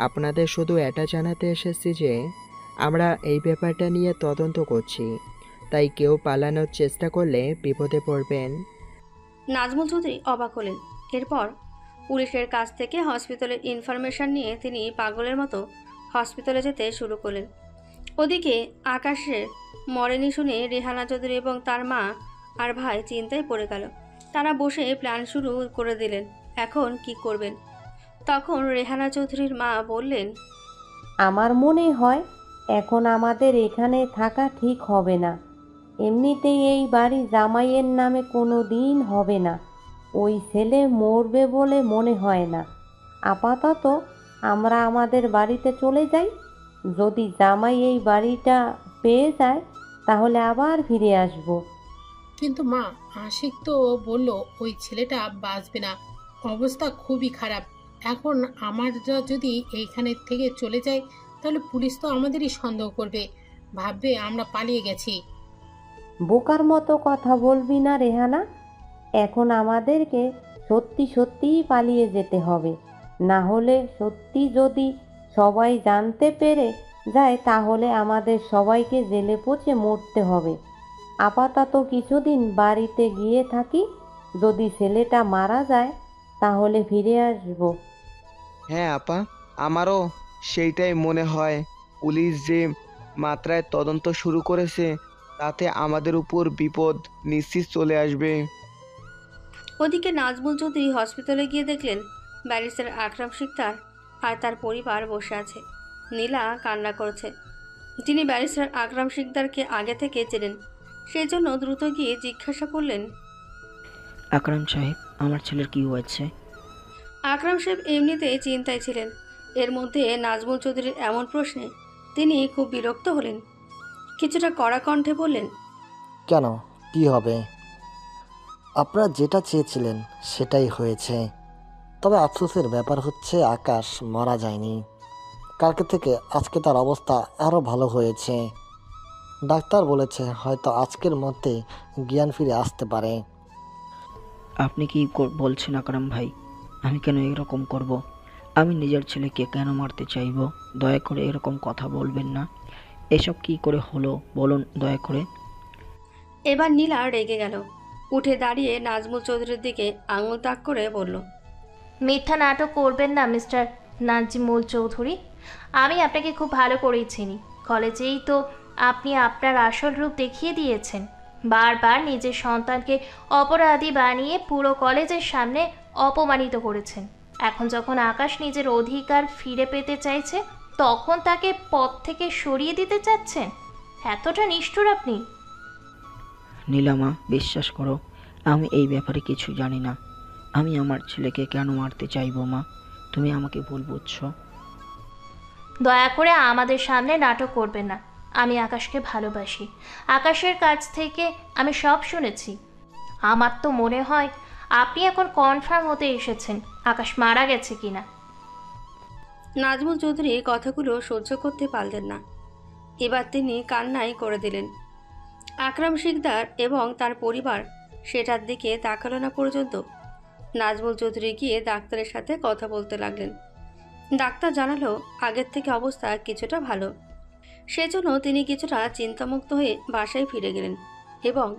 আপনাদের শুধু এটা জানাতে এসেছি যে আমরা এই ব্যাপারটা নিয়ে তদন্ত করছি, তাই কেউ পালানোর চেষ্টা করলে বিপদে পড়বেন। নাজমুল চৌধুরী অবাক হলেন। এরপর পুলিশের কাছ থেকে হসপিটালের ইনফরমেশন নিয়ে তিনি পাগলের মতো হসপিটালে যেতে শুরু করলেন। ওদিকে আকাশের মরেনি শুনে রেহানা চৌধুরী এবং তার মা আর ভাই চিন্তায় পড়ে গেল। তারা বসে প্ল্যান শুরু করে দিলেন, এখন কি করবেন। তখন রেহানা চৌধুরীর মা বললেন, আমার মনে হয় এখন আমাদের এখানে থাকা ঠিক হবে না। এমনিতেই এই বাড়ি জামাইয়ের নামে কোনো দিন হবে না। ওই ছেলে মরবে বলে মনে হয় না। আপাতত আমরা আমাদের বাড়িতে চলে যাই। যদি জামাই এই বাড়িটা পেয়ে যায় তাহলে আবার ফিরে আসব। কিন্তু মা, আশিক তো বলল ওই ছেলেটা বাঁচবে না, অবস্থা খুবই খারাপ। এখন আমরা যদি এইখানে থেকে চলে যাই তাহলে পুলিশ তো আমাদেরই সন্দেহ করবে, ভাববে আমরা পালিয়ে গেছি। বোকার মতো কথা বলবি না রেহানা। এখন আমাদেরকে সত্যি সত্যিই পালিয়ে যেতে হবে, না হলে সত্যি যদি সবাই জানতে পেরে যায় তাহলে আমাদের সবাইকে জেলে পচে মরতে হবে। আপাতত কিছুদিন বাড়িতে গিয়ে থাকি, যদি ছেলেটা মারা যায় তাহলে ফিরে আসব। হ্যাঁ আপা, আমারও সেইটাই মনে হয়। পুলিশ যে মাত্রায় তদন্ত শুরু করেছে তাতে আমাদের উপর বিপদ নিশ্চিত চলে আসবে। ওদিকে নাজমুল চৌধুরী হসপিটালে গিয়ে দেখলেন ব্যারিস্টার আকরাম শিকদার আর তার পরিবার বসে আছে। নীলা কান্না করছে। যিনি ব্যারিস্টার আকরাম শিকদারকে আগে থেকে চেনেন, সেই জন্য দ্রুত গিয়ে জিজ্ঞাসা করলেন, আকরাম সাহেব, আমার ছেলের কি হয়েছে? আকরাম সাহেব এমনিতেই চিন্তায় ছিলেন। এর মধ্যে নাজমুল চৌধুরীর এমন প্রশ্নে তিনি খুব বিরক্ত হলেন। কিছুটা কড়া কণ্ঠে বললেন, কেন, কি হবে? আপনারা যেটা চেয়েছিলেন সেটাই হয়েছে। তবে আফসোসের ব্যাপার হচ্ছে আকাশ মারা যায়নি। কালকে থেকে আজকে তার অবস্থা আরও ভালো হয়েছে। ডাক্তার বলেছে হয়তো আজকের মধ্যে জ্ঞান ফিরে আসতে পারে। আপনি কি বলছেন আকরাম ভাই? আমি কেন এরকম করব? আমি নিজের ছেলেকে কেন মারতে চাইব? দয়া করে এরকম কথা বলবেন না। এসব কি করে হলো বলুন দয়া করে। এবার নীলা রেগে গেল। উঠে দাঁড়িয়ে নাজমুল চৌধুরীর দিকে আঙুল তাক করে বলল, মিথ্যা নাটক করবেন না মিস্টার নাজিমুল চৌধুরী। আমি আপনাকে খুব ভালো করেই চিনি। কলেজেই তো আপনি আপনার আসল রূপ দেখিয়ে দিয়েছেন। বারবার নিজের সন্তানকে অপরাধী বানিয়ে পুরো কলেজের সামনে অপমানিত করেছেন। এখন যখন আকাশ নিজের অধিকার ফিরে পেতে চাইছে তখন তাকে পথ থেকে সরিয়ে দিতে চাচ্ছেন। এতটা নিষ্ঠুর আপনি? নীলামা, বিশ্বাস করো, আমি এই ব্যাপারে কিছু জানি না। আমি আমার ছেলেকে কেন মারতে চাইবো মা? তুমি আমাকে ভুল বুঝছো। দয়া করে আমাদের সামনে নাটক করবেন না। আমি আকাশকে ভালোবাসি। আকাশের কাছ থেকে আমি সব শুনেছি। আমার তো মনে হয় আপনি এখন কনফার্ম হতে এসেছেন আকাশ মারা গেছে কিনা। নাজমুল চৌধুরী কথাগুলো সহ্য করতে পারলেন না। এবার তিনি কান্নাই করে দিলেন। আকরাম শিকদার এবং তার পরিবার সেটার দিকে তাকালো না পর্যন্ত নাজমুল চৌধুরী গিয়ে ডাক্তারের সাথে কথা বলতে লাগলেন। ডাক্তার জানালো আগের থেকে অবস্থা কিছুটা ভালো। সেজন্য তিনি কিছুটা চিন্তামুক্ত হয়ে বাসায় ফিরে গেলেন এবং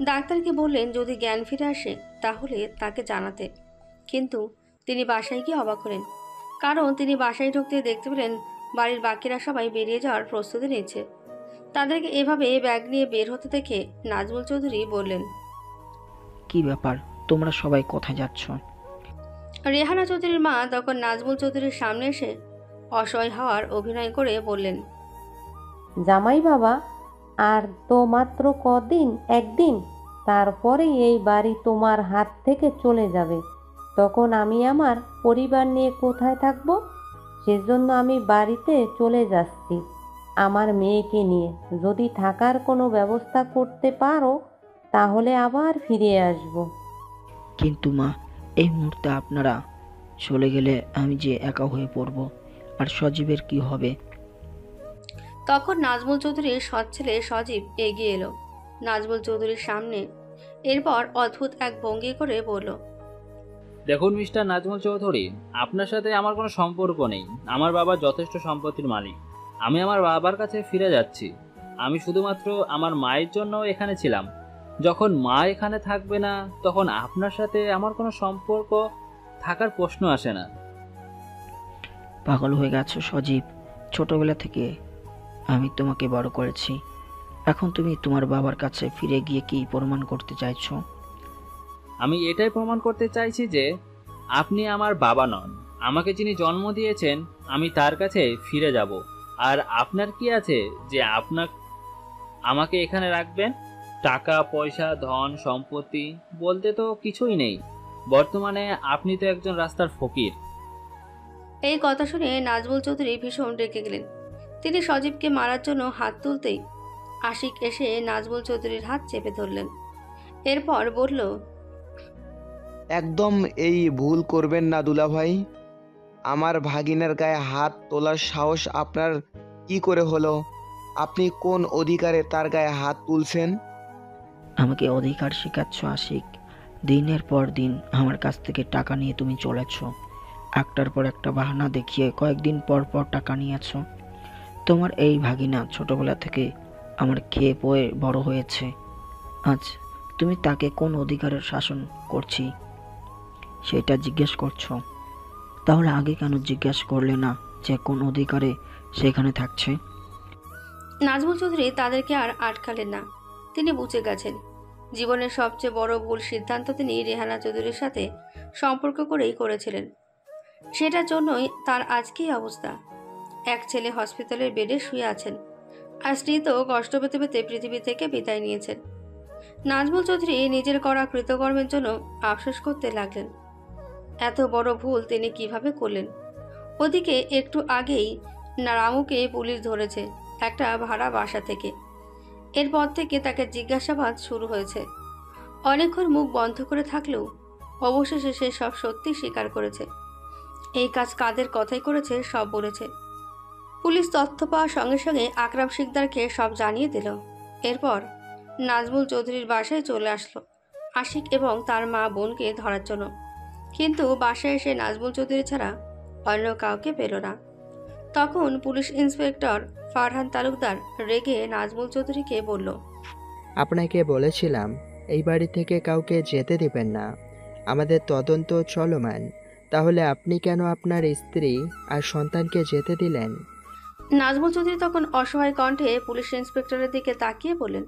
ডাক্তারকে বললেন যদি জ্ঞান ফিরে আসে তাহলে তাকে জানাতে। কিন্তু তিনি বাসায় গিয়ে অবাক হলেন, কারণ তিনি বাসায় ঢুকতে দেখতে পেলেন বাড়ির বাকিরা সবাই বেরিয়ে যাওয়ার প্রস্তুতি নিচ্ছে। তাদেরকে এভাবে ব্যাগ নিয়ে বের হতে দেখে নাজমুল চৌধুরী বললেন, কি ব্যাপার, তোমরা সবাই কোথায় যাচ্ছ? রেহানা চৌধুরীর মা তখন নাজমুল চৌধুরীর সামনে এসে অসহায় হওয়ার অভিনয় করে বললেন, জামাই বাবা, আর তো মাত্র কদিন, একদিন, তারপরে এই বাড়ি তোমার হাত থেকে চলে যাবে। তখন আমি আমার পরিবার নিয়ে কোথায় থাকব? সেজন্য আমি বাড়িতে চলে যাচ্ছি আমার মেয়েকে নিয়ে। যদি থাকার কোনো ব্যবস্থা করতে পারো তাহলে আবার ফিরে আসব। কিন্তু মা, এই মুহূর্তে আপনারা চলে গেলে আমি যে একা হয়ে পড়ব, আর সজীবের কি হবে? তখন নাজমুল চৌধুরীর সৎ ছেলে সজীব এগিয়ে এলো নাজমুল চৌধুরীর সামনে। এরপর অদ্ভুত এক ভঙ্গি করে বলল, দেখুন মিস্টার নাজমুল চৌধুরী, আপনার সাথে আমার কোনো সম্পর্ক নেই। আমার বাবা যথেষ্ট সম্পত্তির মালিক। আমি আমার বাবার কাছে ফিরে যাচ্ছি। আমি শুধুমাত্র আমার মায়ের জন্য এখানে ছিলাম। যখন মা এখানে থাকবে না, তখন আপনার সাথে আমার কোনো সম্পর্ক থাকার প্রশ্ন আসে না। পাগল হয়ে গেছো সজীব? ছোটবেলা থেকে আমি তোমাকে বড় করেছি। এখন তুমি তোমার বাবার কাছে ফিরে গিয়ে কি প্রমাণ করতে চাইছো? আমি এটাই প্রমাণ করতে চাইছি যে আপনি আমার বাবা নন। আমাকে যিনি জন্ম দিয়েছেন, আমি তার কাছে ফিরে যাব। আর আপনার কি আছে যে আমাকে এখানে রাখবেন? টাকা পয়সা, ধন সম্পত্তি বলতে তো কিছুই নেই। বর্তমানে আপনি তো একজন রাস্তার ফকির। এই কথা শুনে নাজমুল চৌধুরী ভীষণ রেগে গেলেন। তিনি সজীবকে মারার জন্য হাত তুলতেই আশিক এসে নাজমুল চৌধুরীর হাত চেপে ধরলেন। এরপর বলল, একদম এই ভুল করবেন না দুলাভাই। আমার ভাগিনের গায়ে হাত তোলার সাহস আপনার কি করে হলো? আপনি কোন অধিকারে তার গায়ে হাত তুলছেন? আমাকে অধিকার শেখাচ্ছ আশিক? দিনের পর দিন আমার কাছ থেকে টাকা নিয়ে তুমি চলেছ। একটার পর একটা বাহানা দেখিয়ে কয়েকদিন পর পর টাকা নিয়েছ। তোমার এই ভাগিনা ছোটবেলা থেকে আমার খেয়ে পয়ে বড় হয়েছে। আজ তুমি তাকে কোন অধিকারের শাসন করছি সেটা জিজ্ঞেস করছো? তাহলে আগে কেন জিজ্ঞেস করলে না যে কোন অধিকারে সেখানে থাকছে? নাজমুল চৌধুরী তাদেরকে আর আটকালেন না। তিনি বুঝে গেছেন জীবনের সবচেয়ে বড় ভুল সিদ্ধান্ত তিনি রেহানা চৌধুরীর সাথে সম্পর্ক করেই করেছিলেন। সেটার জন্যই তার আজকেই অবস্থা। এক ছেলে হসপিটালের বেডে শুয়ে আছেন, আর স্ত্রী তো কষ্ট পেতে পেতে পৃথিবী থেকে বিদায় নিয়েছেন। নাজমুল চৌধুরী নিজের করা কৃতকর্মের জন্য আফসোস করতে লাগলেন। এত বড় ভুল তিনি কিভাবে করলেন? ওদিকে একটু আগেই রামুকে পুলিশ ধরেছে একটা ভাড়া বাসা থেকে। এরপর থেকে তাকে জিজ্ঞাসাবাদ শুরু হয়েছে। অনেকক্ষণ মুখ বন্ধ করে থাকলেও অবশেষে সে সব সত্যি স্বীকার করেছে। এই কাজ কাদের কথাই করেছে সব বলেছে। পুলিশ তথ্য পাওয়ার সঙ্গে সঙ্গে আকরাম শিকদারকে সব জানিয়ে দিল। এরপর নাজমুল চৌধুরীর বাসায় চলে আসলো আশিক এবং তার মা বোনকে ধরার জন্য। কিন্তু বাসায় এসে নাজমুল চৌধুরী ছাড়া অন্য কাউকে পেল না। তখন পুলিশ ইন্সপেক্টর ফারহান তালুকদার রেগে নাজমুল চৌধুরীকে বলল, আপনাকে বলেছিলাম এই বাড়ি থেকে কাউকে যেতে দিবেন না। আমাদের তদন্ত চলমান, তাহলে আপনি কেন আপনার স্ত্রী আর সন্তানকে যেতে দিলেন? নাজমুল চৌধুরী তখন অসহায় কণ্ঠে পুলিশ ইন্সপেক্টরের দিকে তাকিয়ে বললেন,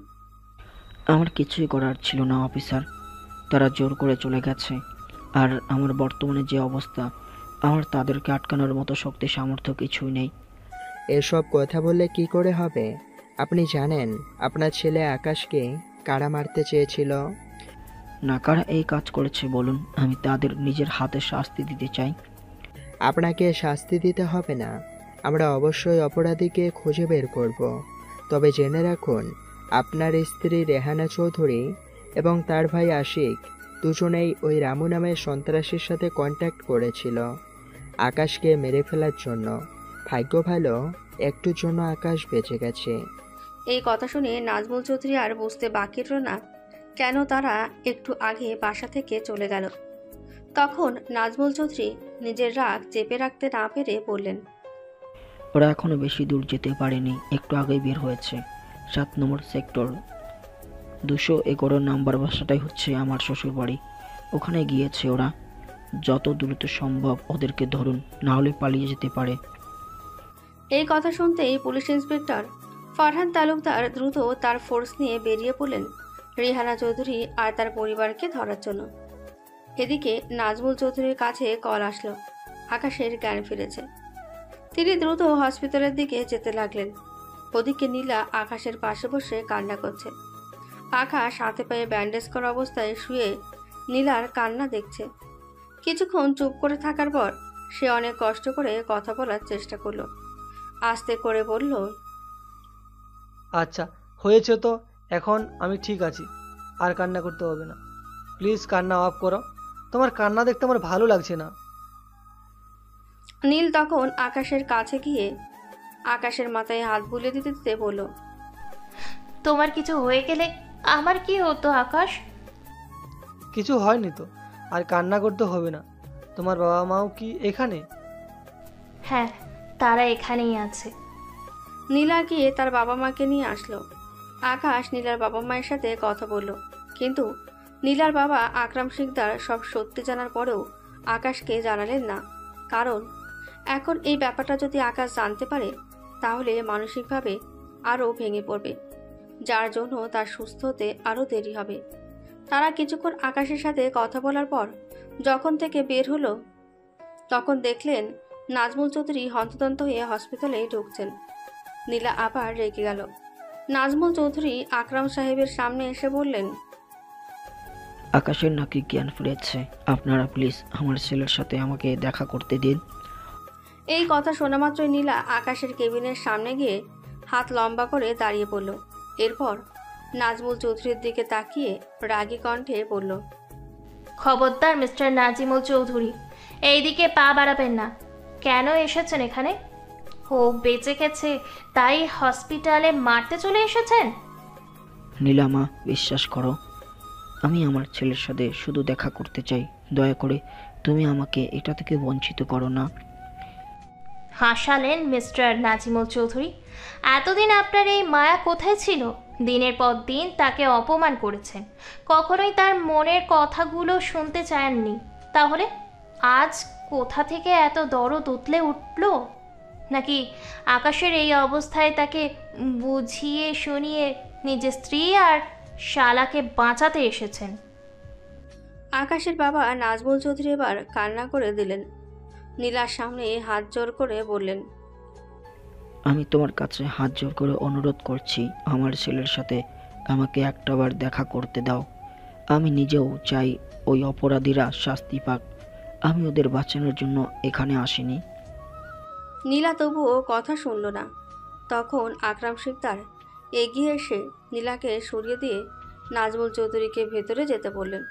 আমার কিছুই করার ছিল না অফিসার। তারা জোর করে চলে গেছে। আর আমার বর্তমানে যে অবস্থা, আমার তাদেরকে আটকানোর মতো শক্তি সামর্থ্য কিছুই নেই। এসব কথা বললে কি করে হবে? আপনি জানেন আপনার ছেলে আকাশকে কারা মারতে চেয়েছিল? না, কারা এই কাজ করেছে বলুন, আমি তাদের নিজের হাতে শাস্তি দিতে চাই। আপনাকে শাস্তি দিতে হবে না, আমরা অবশ্যই অপরাধীকে খুঁজে বের করব। তবে জেনে রাখুন, আপনার স্ত্রী রেহানা চৌধুরী এবং তার ভাই আশিক দুজনেই ওই রামু নামের সন্ত্রাসীর সাথে কন্ট্যাক্ট করেছিল আকাশকে মেরে ফেলার জন্য। ভাগ্য ভালো, একটুর জন্য আকাশ বেঁচে গেছে। এই কথা শুনে নাজমুল চৌধুরী আর বুঝতে বাকি রইল না কেন তারা একটু আগে বাসা থেকে চলে গেল। তখন নাজমুল চৌধুরী নিজের রাগ চেপে রাখতে না পেরে বললেন, ওরা এখনো বেশি দূর যেতে পারেনি, একটু আগেই বের হয়েছে। 7 নম্বর সেক্টর 211 নাম্বার বাসাটাই হচ্ছে আমার শ্বশুর বাড়ি। ওখানে গিয়েছে ওরা। যত দ্রুত সম্ভব ওদেরকে ধরুন, না হলে পালিয়ে যেতে পারে। এই কথা শুনতেই পুলিশ ইন্সপেক্টর ফারহান তালুকদার দ্রুত তার ফোর্স নিয়ে বেরিয়ে পড়লেন রেহানা চৌধুরী আর তার পরিবারকে ধরার জন্য। এদিকে নাজমুল চৌধুরীর কাছে কল আসলো আকাশের জ্ঞান ফিরেছে। তিনি দ্রুত হসপিটালের দিকে যেতে লাগলেন। ওদিকে নীলা আকাশের পাশে বসে কান্না করছে। আকাশ হাতে পায়ে ব্যান্ডেজ করা অবস্থায় শুয়ে নীলার কান্না দেখছে। কিছুক্ষণ চুপ করে থাকার পর সে অনেক কষ্ট করে কথা বলার চেষ্টা করলো। আস্তে করে বলল, আচ্ছা হয়েছে তো, এখন আমি ঠিক আছি, আর কান্না করতে হবে না। প্লিজ কান্না অফ করো। তোমার কান্না দেখতে আমার ভালো লাগছে না। নীল তখন আকাশের কাছে গিয়ে আকাশের মাথায় হাত বুলিয়ে দিতে দিতে বলল, তোমার কিছু হয়ে গেলে আমার কি হতো আকাশ? কিছু হয়নি তো, আর কান্না করতে হবে না। তোমার বাবা মাও কি এখানে? হ্যাঁ, তারা এখানেই আছে। নীলা গিয়ে তার বাবা মাকে নিয়ে আসলো। আকাশ নীলার বাবা মায়ের সাথে কথা বলল, কিন্তু নীলার বাবা আকরাম শিকদার সব সত্যি জানার পরেও আকাশকে জানালেন না। কারণ এখন এই ব্যাপারটা যদি আকাশ জানতে পারে তাহলে মানসিকভাবে আরও ভেঙে পড়বে, যার জন্য তার সুস্থ হতে আরও দেরি হবে। তারা কিছুক্ষণ আকাশের সাথে কথা বলার পর যখন থেকে বের হলো তখন দেখলেন নাজমুল চৌধুরী হন্তদন্ত হয়ে হসপিটালে ঢুকছেন। নীলা আবার রেগে গেল। নাজমুল চৌধুরী আকরাম সাহেবের সামনে এসে বললেন, আকাশের নাকি জ্ঞান ফিরেছে, আপনারা প্লিজ আমার ছেলের সাথে আমাকে দেখা করতে দিন। এই কথা শোনা মাত্রই নীলা আকাশের কেবিনের সামনে গিয়ে হাত লম্বা করে দাঁড়িয়ে পড়ল। এরপর নাজমুল চৌধুরীর দিকে তাকিয়ে রাগী কণ্ঠে বলল, খবরদার মিস্টার নাজিমুল চৌধুরী, এইদিকে পা বাড়াবেন না। কেন এসেছেন এখানে? ও বেঁচে গেছে তাই হসপিটালে মারতে চলে এসেছেন? নীলামা, বিশ্বাস করো, আমি আমার ছেলের সাথে শুধু দেখা করতে চাই। দয়া করে তুমি আমাকে এটা থেকে বঞ্চিত করো না। হাসালেন মিস্টার নাজিমুল চৌধুরী। এতদিন আপনার এই মায়া কোথায় ছিল? দিনের পর দিন তাকে অপমান করেছেন, কখনোই তার মনের কথাগুলো শুনতে চাননি। তাহলে আজ কোথা থেকে এত দরদ উতলে উঠল? নাকি আকাশের এই অবস্থায় তাকে বুঝিয়ে শুনিয়ে নিজের স্ত্রী আর শালাকে বাঁচাতে এসেছেন? আকাশের বাবা নাজমুল চৌধুরী এবার কান্না করে দিলেন। নীলার সামনে হাত জোর করে বললেন, আমি তোমার কাছে হাত জোর করে অনুরোধ করছি, আমার ছেলের সাথে আমাকে একটাবার দেখা করতে দাও। আমি নিজেও চাই ওই অপরাধীরা শাস্তি পাক। আমি ওদের বাঁচানোর জন্য এখানে আসিনি। নীলা তবুও কথা শুনল না। তখন আকরাম শিকদার এগিয়ে এসে নীলাকে সরিয়ে দিয়ে নাজমুল চৌধুরীকে ভেতরে যেতে বললেন।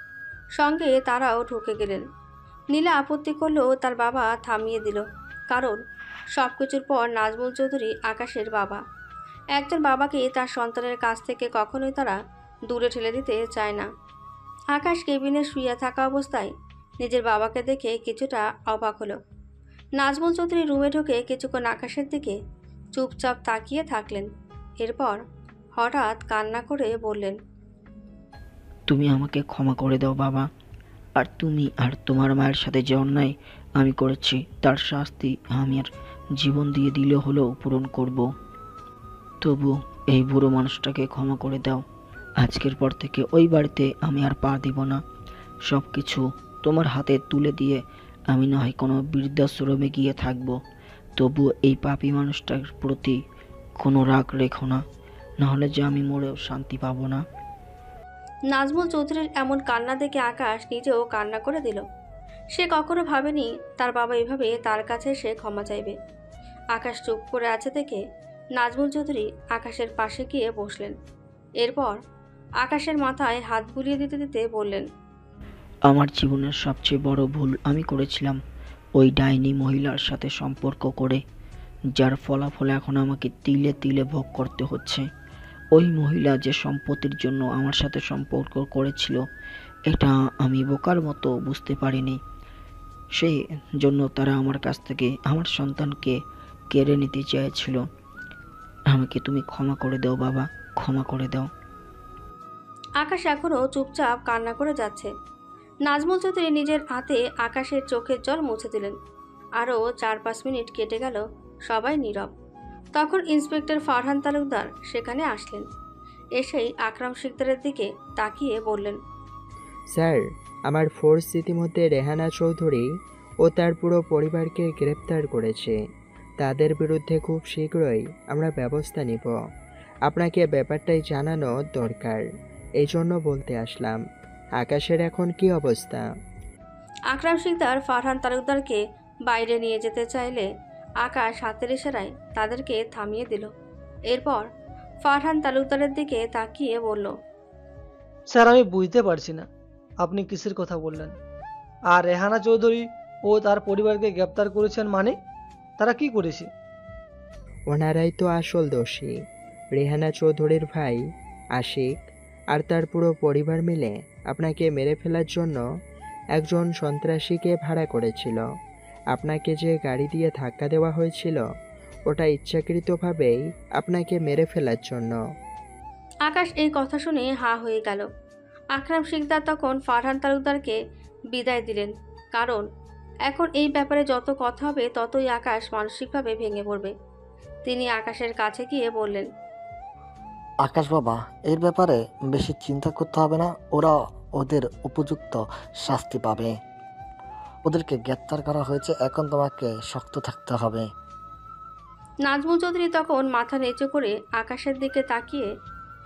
সঙ্গে তারাও ঢুকে গেলেন। নীলা আপত্তি করলেও তার বাবা থামিয়ে দিল। কারণ সব কিছুর পর নাজমুল চৌধুরী আকাশের বাবা। একজন বাবাকে তার সন্তানের কাছ থেকে কখনোই তারা দূরে ঠেলে দিতে চায় না। আকাশ কেবিনে শুয়ে থাকা অবস্থায় নিজের বাবাকে দেখে কিছুটা অবাক হলো। নাজমুল চৌধুরী রুমে ঢুকে কিছুক্ষণ আকাশের দিকে চুপচাপ তাকিয়ে থাকলেন। এরপর হঠাৎ কান্না করে বললেন, তুমি আমাকে ক্ষমা করে দাও বাবা। আর তুমি আর তোমার মায়ের সাথে যে অন্যায় আমি করেছি তার শাস্তি আমি আর জীবন দিয়ে দিলে হলেও পূরণ করব। তবু এই বুড়ো মানুষটাকে ক্ষমা করে দাও। আজকের পর থেকে ওই বাড়িতে আমি আর পা দিব না। সব কিছু তোমার হাতে তুলে দিয়ে আমি না হয় কোনো বৃদ্ধাশ্রমে গিয়ে থাকবো। তবু এই পাপী মানুষটার প্রতি কোনো রাগ রেখো না, নাহলে যে আমি মরেও শান্তি পাবো না। নাজমুল চৌধুরীর এমন কান্না দেখে আকাশ নিজেও কান্না করে দিল। সে কখনো ভাবেনি তার বাবা এভাবে তার কাছে এসে ক্ষমা চাইবে। আকাশ চুপ করে আছে দেখে নাজমুল চৌধুরী আকাশের পাশে গিয়ে বসলেন। এরপর আকাশের মাথায় হাত বুলিয়ে দিতে দিতে বললেন, আমার জীবনের সবচেয়ে বড় ভুল আমি করেছিলাম ওই ডাইনি মহিলার সাথে সম্পর্ক করে, যার ফলাফল এখন আমাকে তিলে তিলে ভোগ করতে হচ্ছে। ওই মহিলা যে সম্পত্তির জন্য আমার সাথে সম্পর্ক করেছিল এটা আমি বোকার মতো বুঝতে পারিনি। সেই জন্য তারা আমার কাছ থেকে আমার সন্তানকে কেড়ে নিতে চেয়েছিল। আমাকে তুমি ক্ষমা করে দাও বাবা, ক্ষমা করে দাও। আকাশ এখনও চুপচাপ কান্না করে যাচ্ছে। নাজমুল চৌধুরী নিজের হাতে আকাশের চোখের জল মুছে দিলেন। আরও 4-5 মিনিট কেটে গেল, সবাই নীরব। তখন ইন্সপেক্টর ফারহান তালুকদার সেখানে আসলেন। এসেই আকরাম শিকদারের দিকে তাকিয়ে বললেন, স্যার, আমার ফোর্স ইতিমধ্যে রেহানা চৌধুরী ও তার পুরো পরিবারকে গ্রেপ্তার করেছে। তাদের বিরুদ্ধে খুব শীঘ্রই আমরা ব্যবস্থা নিব। আপনাকে ব্যাপারটাই জানানো দরকার, এই জন্য বলতে আসলাম। আকাশের এখন কি অবস্থা? আকরাম শিকদার ফারহান তালুকদারকে বাইরে নিয়ে যেতে চাইলে আকাশ হাতের ইশারায় তাদেরকে থামিয়ে দিল। এরপর ফারহান তালুকদারের দিকে তাকিয়ে বলল, স্যার আমি বুঝতে পারছি না আপনি কিসের কথা বললেন। আর রেহানা চৌধুরী ও তার পরিবারকে গ্রেপ্তার করেছেন মানে তারা কি করেছে? ওনারাই তো আসল দোষী। রেহানা চৌধুরীর ভাই আশিক আর তার পুরো পরিবার মিলে আপনাকে মেরে ফেলার জন্য একজন সন্ত্রাসীকে ভাড়া করেছিল। আপনাকে যে গাড়ি দিয়ে ধাক্কা দেওয়া হয়েছিল ওটা ইচ্ছাকৃতভাবেই আপনাকে মেরে ফেলার জন্য। আকাশ এই কথা শুনে হা হয়ে গেল। আকরাম শিকদার তখন ফারহান তালুকদারকে বিদায় দিলেন, কারণ এখন এই ব্যাপারে যত কথা হবে ততই আকাশ মানসিকভাবে ভেঙে পড়বে। তিনি আকাশের কাছে গিয়ে বললেন, আকাশ বাবা, এর ব্যাপারে বেশি চিন্তা করতে হবে না, ওরা ওদের উপযুক্ত শাস্তি পাবে। ওদেরকে গ্রেপ্তার করা হয়েছে, এখন তোমাকে শক্ত থাকতে হবে। নাজমুল চৌধুরী তখন মাথা নিচু করে আকাশের দিকে তাকিয়ে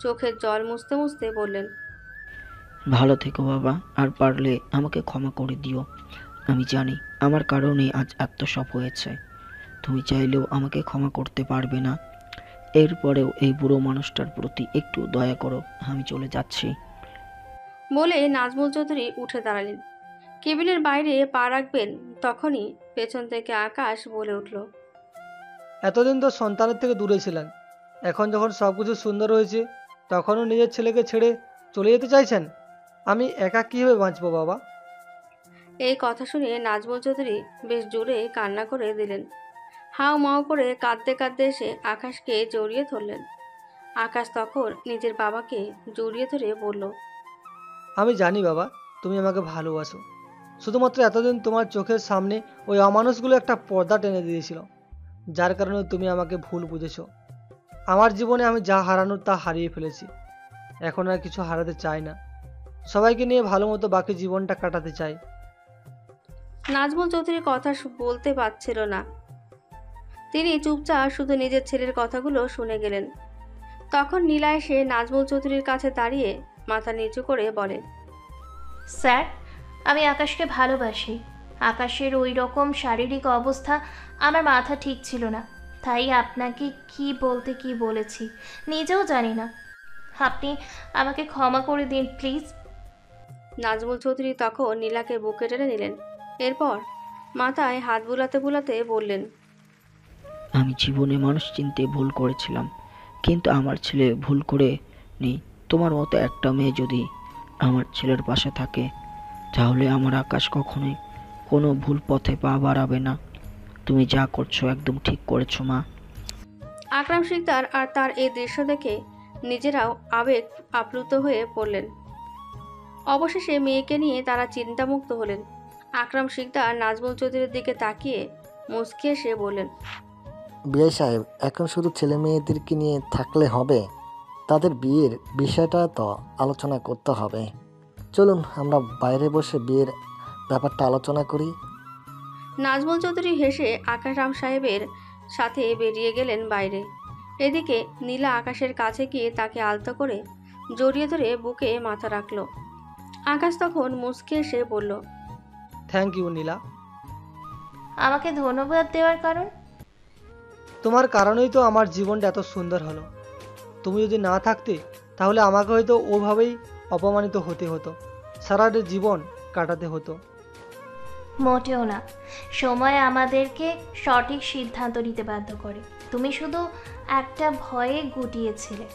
চোখের জল মুছতে মুছতে বললেন, ভালো থেকো বাবা, আর পারলে আমাকে ক্ষমা করে দিও। আমি জানি আমার কারণে আজ এত সব হয়েছে। তুমি চাইলেও আমাকে ক্ষমা করতে পারবে না। এরপরেও এই বুড়ো মানুষটার প্রতি একটু দয়া করো। আমি চলে যাচ্ছি। বলে নাজমুল চৌধুরী উঠে দাঁড়ালেন। কেবিনের বাইরে পা রাখবেন তখনই পেছন থেকে আকাশ বলে উঠল, এতদিন তো সন্তানের থেকে দূরে ছিলেন, এখন যখন সব কিছু সুন্দর হয়েছে তখনও নিজের ছেলেকে ছেড়ে চলে যেতে চাইছেন? আমি একা কীভাবে বাঁচবো বাবা? এই কথা শুনে নাজমুল চৌধুরী বেশ জোরে কান্না করে দিলেন। হাউ মাউ করে কাঁদতে কাঁদতে এসে আকাশকে জড়িয়ে ধরলেন। আকাশ তখন নিজের বাবাকে জড়িয়ে ধরে বলল, আমি জানি বাবা তুমি আমাকে ভালোবাসো, শুধুমাত্র এতদিন তোমার চোখের সামনে ওই অমানুষগুলো একটা পর্দা টেনে দিয়েছিল, যার কারণে তুমি আমাকে ভুল বুঝেছো। আমার জীবনে আমি যা হারানোর তা হারিয়ে ফেলেছি, এখন আর কিছু হারাতে চাই না। সবাইকে নিয়ে ভালো মতো বাকি জীবনটা কাটাতে চাই। নাজমুল চৌধুরীর কথা বলতে পারছিল না। তিনি চুপচাপ শুধু নিজের ছেলের কথাগুলো শুনে গেলেন। তখন নীলা এসে নাজমুল চৌধুরীর কাছে দাঁড়িয়ে মাথা নিচু করে বলে, স্যার, আমি আকাশকে ভালোবাসি। আকাশের ওই রকম শারীরিক অবস্থা আমার মাথা ঠিক ছিল না, তাই আপনাকে কি বলতে কি বলেছি নিজেও জানি না। আপনি আমাকে ক্ষমা করে দিন প্লিজ। নাজমুল চৌধুরী তখন নীলাকে বুকে টেনে নিলেন। এরপর মাথায় হাত বুলাতে বুলাতে বললেন, আমি জীবনে মানুষ চিনতে ভুল করেছিলাম, কিন্তু আমার ছেলে ভুল করে নেই। তোমার মতো একটা মেয়ে যদি আমার ছেলের পাশে থাকে তাহলে আমার আকাশ কখনোই কোনো ভুল পথে পা বাড়াবে না। তুমি যা করছো একদম ঠিক করেছো মা। আকরাম শিকদার আর তার এই দৃশ্য দেখে নিজেরাও আবেগ আপ্লুত হয়ে পড়লেন। অবশেষে মেয়েকে নিয়ে তারা চিন্তামুক্ত হলেন। আকরাম শিকদার নাজমুল চৌধুরীর দিকে তাকিয়ে মুচকি এসে বললেন, বিআই সাহেব, এখন শুধু ছেলে মেয়েদেরকে নিয়ে থাকলে হবে? তাদের বিয়ের বিষয়টা তো আলোচনা করতে হবে। চলুন আমরা বাইরে বসে বিয়ের ব্যাপারটা আলোচনা করি। নাজমুল চৌধুরী হেসে আকাশরাম সাহেবের সাথে বেরিয়ে গেলেন বাইরে। এদিকে নীলা আকাশের কাছে গিয়ে তাকে আলতো করে জড়িয়ে ধরে বুকে মাথা রাখল। আকাশ তখন মুচকি এসে বলল, থ্যাংক ইউ নীলা। আমাকে ধন্যবাদ দেওয়ার কারণ? তোমার কারণেই তো আমার জীবনটা এত সুন্দর হলো। তুমি যদি না থাকতে তাহলে আমাকে হয়তো ওভাবেই অপমানিত হতে হতো, সারাটা জীবন কাটাতে হতো। মোটেও না, সময় আমাদেরকে সঠিক সিদ্ধান্ত নিতে বাধ্য করে। তুমি শুধু একটা ভয়ে গুটিয়েছিলে,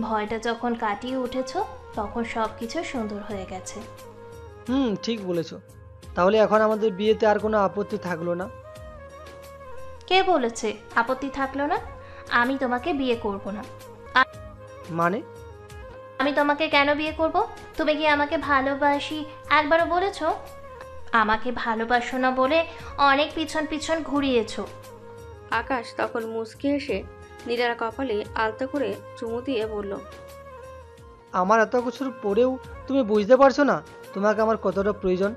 ভয়টা যখন কাটিয়ে উঠেছ তখন সব কিছু সুন্দর হয়ে গেছে। ঠিক বলেছ। তাহলে এখন আমাদের বিয়েতে আর কোনো আপত্তি থাকলো না? কে বলেছে আপত্তি থাকলো না? আমি তোমাকে বিয়ে করব না। মানে? আমি তোমাকে কেন বিয়ে করব? তুমি কি আমাকে ভালোবাসি একবারও বলেছো? আমাকে ভালোবাসো না বলে অনেক পিছন পিছন ঘুরিয়েছো। আকাশ তখন মুচকি হেসে নীলার কপালে আলতো করে চুমু দিয়ে বলল, আমার এত কিছুর পরেও তুমি বুঝতে পারছো না তোমাকে আমার কতটা প্রয়োজন।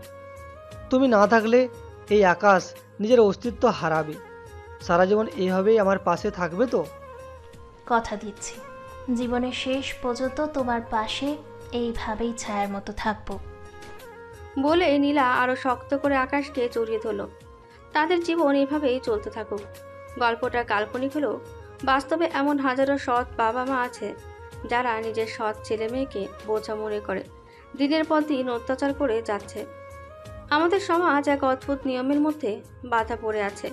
তুমি না থাকলে এই আকাশ নিজের অস্তিত্ব হারাবে। সারা জীবন এইভাবেই আমার পাশে থাকবে তো? কথা দিচ্ছি, জীবনের শেষ পর্যন্ত তোমার পাশে এইভাবেই ছায়ার মতো থাকবো। বলে নীলা আরো শক্ত করে আকাশকে জড়িয়ে ধরল। তাদের জীবন এভাবেই চলতে থাকুক। গল্পটা কাল্পনিক হলেও বাস্তবে এমন হাজারো সৎ বাবা মা আছে যারা নিজের সৎ ছেলে মেয়েকে বোঝা মনে করে দিনের পর দিন অত্যাচার করে যাচ্ছে। আমাদের সমাজ এক অদ্ভুত নিয়মের মধ্যে বাধা পড়ে আছে,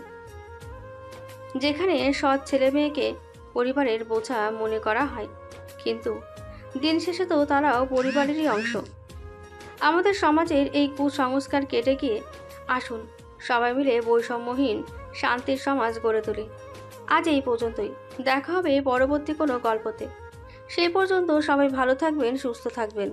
যেখানে সৎ ছেলে মেয়েকে পরিবারের বোঝা মনে করা হয়, কিন্তু দিন শেষে তো তারাও পরিবারেরই অংশ। আমাদের সমাজের এই কুসংস্কার কেটে গিয়ে আসুন সবাই মিলে বৈষম্যহীন শান্তির সমাজ গড়ে তুলি। আজ এই পর্যন্তই, দেখা হবে পরবর্তী কোনো গল্পতে। সেই পর্যন্ত সবাই ভালো থাকবেন, সুস্থ থাকবেন।